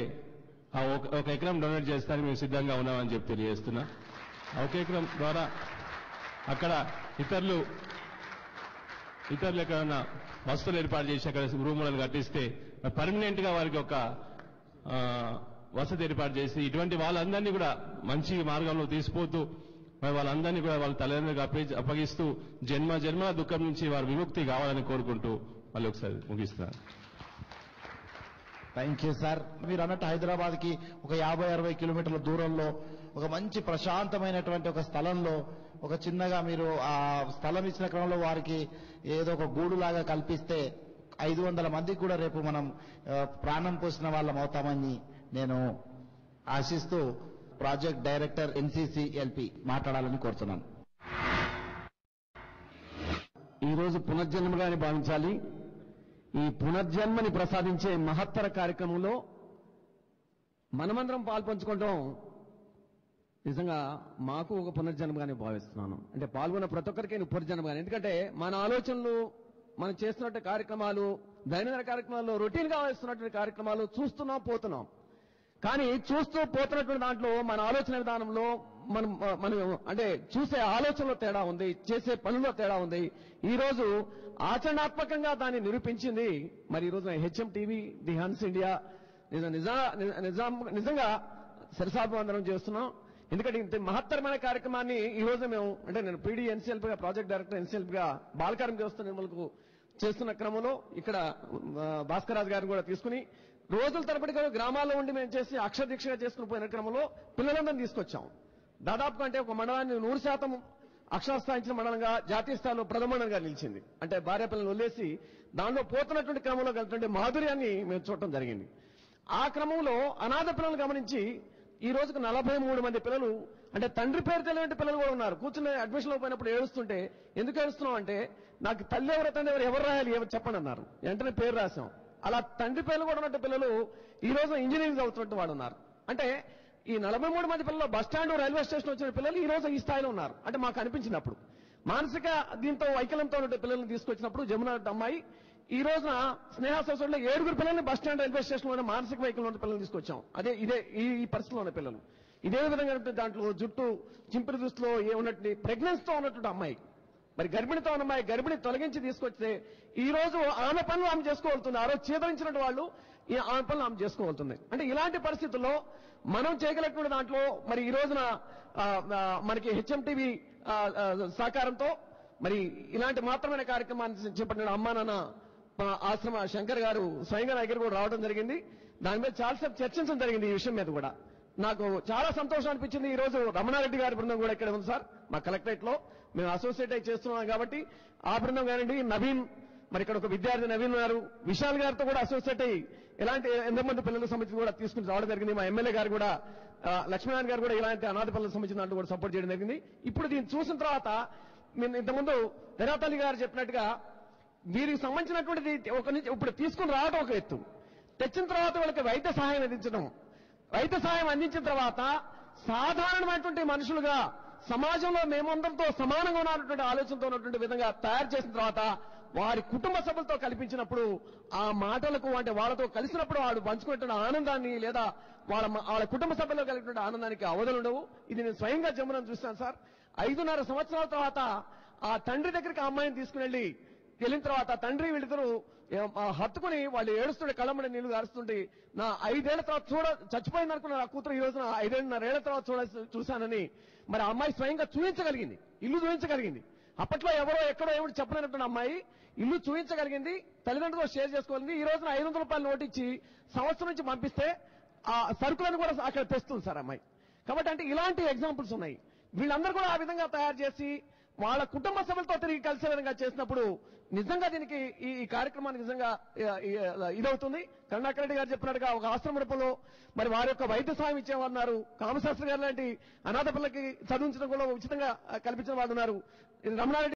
ఆ 1 ఎకరం డొనేట్ చేస్తానికి మేము సిద్ధంగా ఉన్నామని చెప్పి తెలియజేస్తున్నా. 1 ఎకరం ద్వారా అక్కడ ఇతరులు ఎక్కడన్నా వసతులు ఏర్పాటు చేసి అక్కడ రూములను కట్టిస్తే పర్మనెంట్ గా వారికి ఒక వసతి ఏర్పాటు చేసి ఇటువంటి వాళ్ళందరినీ కూడా మంచి మార్గంలో తీసుకుపోతూ మరి వాళ్ళందరినీ కూడా వాళ్ళ తల్లిదండ్రులకు అప్పగిస్తూ జన్మ దుఃఖం నుంచి వారు విముక్తి కావాలని కోరుకుంటూ వాళ్ళు ఒకసారి ముగిస్తున్నారు. Thank you sir. మీరు అన్నట్టు హైదరాబాద్కి ఒక 50-60 కిలోమీటర్ల దూరంలో ఒక మంచి ప్రశాంతమైనటువంటి ఒక స్థలంలో ఒక చిన్నగా మీరు ఆ స్థలం ఇచ్చిన క్రమంలో వారికి ఏదో ఒక గూడులాగా కల్పిస్తే 500 మందికి కూడా రేపు మనం ప్రాణం పోసిన వాళ్ళం అవుతామని నేను ఆశిస్తూ ప్రాజెక్ట్ డైరెక్టర్ NCCLP మాట్లాడాలని కోరుతున్నాను. ఈరోజు పునర్జన్మగానే భావించాలి. ఈ పునర్జన్మని ప్రసాదించే మహత్తర కార్యక్రమంలో మనమందరం పాల్పంచుకోవడం నిజంగా మాకు ఒక పునర్జన్మగానే భావిస్తున్నాను. అంటే పాల్గొన్న ప్రతి ఒక్కరికి పునర్జన్మగానే. ఎందుకంటే మన ఆలోచనలు మనం చేస్తున్నట్టు కార్యక్రమాలు దైనందిన కార్యక్రమాల్లో రొటీన్ గా వేస్తున్నటువంటి కార్యక్రమాలు చూస్తున్నాం పోతున్నాం. కానీ చూస్తూ పోతున్నటువంటి దాంట్లో మన ఆలోచన విధానంలో మనం అంటే చూసే ఆలోచనలో తేడా ఉంది, చేసే పనుల్లో తేడా ఉంది. ఈ రోజు ఆచరణాత్మకంగా దాన్ని నిరూపించింది మరి ఈ రోజున HMTV, ది హన్స్ ఇండియా. నిజంగా శిరసాభివందనం చేస్తున్నాం. ఎందుకంటే ఇంత మహత్తరమైన కార్యక్రమాన్ని ఈ రోజు మేము అంటే నేను PD NCLP గా ప్రాజెక్ట్ డైరెక్టర్ NCLP గా బాలకార్యం చేస్తున్న క్రమంలో ఇక్కడ భాస్కర్ గారిని కూడా తీసుకుని రోజుల తరబడి గ్రామాల్లో ఉండి మేము చేసి అక్షరదీక్షగా చేసుకుని పోయిన క్రమంలో పిల్లలందరినీ తీసుకొచ్చాం. దాదాపు అంటే ఒక మండలాన్ని 100% అక్షరస్థాయించిన మండలంగా జాతీయ స్థాయిలో ప్రథమ మండలంగా నిలిచింది. అంటే భార్య పిల్లలు వదిలేసి దానిలో పోతున్నటువంటి క్రమంలో కలిగినటువంటి మాధుర్యాన్ని మేము చూడటం జరిగింది. ఆ క్రమంలో అనాథ పిల్లలు గమనించి ఈ రోజుకు 43 మంది పిల్లలు అంటే తండ్రి పేరు తెలియని పిల్లలు కూడా ఉన్నారు. కూర్చుని అడ్మిషన్ లో పోయినప్పుడు ఏడుస్తుంటే ఎందుకు ఏడుస్తున్నాం అంటే నాకు తల్లి ఎవరు తండ్రి ఎవరు రాయాలి ఎవరు చెప్పండి అన్నారు. వెంటనే పేరు రాశాం. అలా తండ్రి పేర్లు కూడా ఉన్నట్టు పిల్లలు ఈ రోజు ఇంజనీరింగ్ చదువుతున్నట్టు వాడు ఉన్నారు. అంటే ఈ 43 మంది పిల్లలు బస్ స్టాండ్ రైల్వే స్టేషన్ వచ్చిన పిల్లలు ఈ రోజు ఈ స్థాయిలో ఉన్నారు. అంటే మాకు అనిపించినప్పుడు మానసిక దీంతో వైకల్యంతో ఉన్న పిల్లల్ని తీసుకొచ్చినప్పుడు జమున అమ్మాయి ఈ రోజున స్నేహ సొసైటీలో 7 పిల్లల్ని బస్ స్టాండ్ రైల్వే స్టేషన్ లో మానసిక వైకల్యం ఉన్న పిల్లల్ని తీసుకొచ్చాం. అదే ఇదే ఈ పరిస్థితిలో ఉన్న పిల్లలు ఇదే విధంగా దాంట్లో జుట్టు చింపిరి దృష్టిలో ఉన్నట్టు ప్రెగ్నెన్సీతో ఉన్నటువంటి అమ్మాయి మరి గర్భిణితో ఉన్న అమ్మాయి గర్భిణి తొలగించి తీసుకొస్తే ఈ రోజు ఆమె పనులు ఆమె చేసుకోగలుగుతుంది. ఆ రోజు చేదరించినట్టు వాళ్ళు ఈ ఆమె పనులు ఆమె చేసుకోగలుగుతుంది. అంటే ఇలాంటి పరిస్థితుల్లో మనం చేయగలిగినటువంటి దాంట్లో మరి ఈ రోజున మనకి HMTV సహకారంతో మరి ఇలాంటి మాత్రమైన కార్యక్రమాన్ని చేపట్టిన అమ్మా నాన్న ఆశ్రమ శంకర్ గారు స్వయంగా నా దగ్గర కూడా రావడం జరిగింది. దాని మీద చాలాసేపు చర్చించడం జరిగింది. ఈ విషయం మీద కూడా నాకు చాలా సంతోషం అనిపించింది. ఈ రోజు రమణారెడ్డి గారి బృందం కూడా ఇక్కడ ఉంది సార్. మా కలెక్టరేట్ లో మేము అసోసియేట్ అయి చేస్తున్నాం కాబట్టి ఆ బృందం కానివ్వండి, నవీన్ మరి ఇక్కడ ఒక విద్యార్థి నవీన్ గారు, విశాల్ గారితో కూడా అసోసియేట్ అయ్యి ఇలాంటి ఎంతమంది పిల్లల సమితి కూడా తీసుకుని రావడం జరిగింది. మా ఎమ్మెల్యే గారు కూడా లక్ష్మీనారాయణ గారు కూడా ఇలాంటి అనాథ పిల్లల సమితి దాంట్లో కూడా సపోర్ట్ చేయడం జరిగింది. ఇప్పుడు దీన్ని చూసిన తర్వాత నేను ఇంతకుముందు ధరాతల్లి గారు చెప్పినట్టుగా వీరికి సంబంధించినటువంటిది ఇప్పుడు తీసుకుని రావడం ఒక ఎత్తు, తెచ్చిన తర్వాత వాళ్ళకి వైద్య సహాయం అందించడం, వైద్య సహాయం అందించిన తర్వాత సాధారణమైనటువంటి మనుషులుగా సమాజంలో మేమందరితో సమానంగా ఉన్నటువంటి ఆలోచనతో ఉన్నటువంటి విధంగా తయారు చేసిన తర్వాత వారి కుటుంబ సభ్యులతో కల్పించినప్పుడు ఆ మాటలకు అంటే వాళ్ళతో కలిసినప్పుడు వాడు పంచుకునేటువంటి ఆనందాన్ని లేదా వాళ్ళ కుటుంబ సభ్యుల్లో కలిగినటువంటి ఆనందానికి అవధులు ఉండవు. ఇది నేను స్వయంగా జమునని చూస్తాను సార్. 5.5 సంవత్సరాల తర్వాత ఆ తండ్రి దగ్గరికి ఆ అమ్మాయిని తీసుకుని వెళ్ళిన తర్వాత తండ్రి వీళ్ళిద్దరూ హత్తుకుని వాళ్ళు ఏడుస్తుంటే కళ్ళమ్మడి నీళ్లు గారుస్తుంటే నా 5 ఏళ్ల తర్వాత చచ్చిపోయింది అనుకున్న నా కూతురు ఈ రోజున 5.5 తర్వాత చూశానని మరి ఆ అమ్మాయి స్వయంగా చూపించగలిగింది, ఇల్లు చూపించగలిగింది. అప్పట్లో ఎవరో ఎక్కడో ఏమిటి చెప్పలేనటువంటి అమ్మాయి ఇల్లు చూపించగలిగింది, తల్లిదండ్రులతో షేర్ చేసుకోగలిగింది. ఈ రోజున 500 రూపాయలు నోటు ఇచ్చి సంవత్సరం నుంచి పంపిస్తే ఆ సరుకులను కూడా అక్కడ తెస్తుంది సార్ అమ్మాయి. కాబట్టి అంటే ఇలాంటి ఎగ్జాంపుల్స్ ఉన్నాయి. వీళ్ళందరూ కూడా ఆ విధంగా తయారు చేసి వాళ్ళ కుటుంబ సభ్యులతో తిరిగి కలిసే విధంగా చేసినప్పుడు నిజంగా దీనికి ఈ కార్యక్రమానికి నిజంగా ఇదవుతుంది. కరుణాకర్ రెడ్డి గారు చెప్పినట్టుగా ఒక ఆశ్రమ రూపంలో మరి వారి యొక్క వైద్య సాయం ఇచ్చేవారు, కామశాస్త్రి గారు లాంటి అనాథ పిల్లలకి చదివించడం కూడా ఉచితంగా కల్పించిన వాళ్ళు ఉన్నారు. రమణారెడ్డి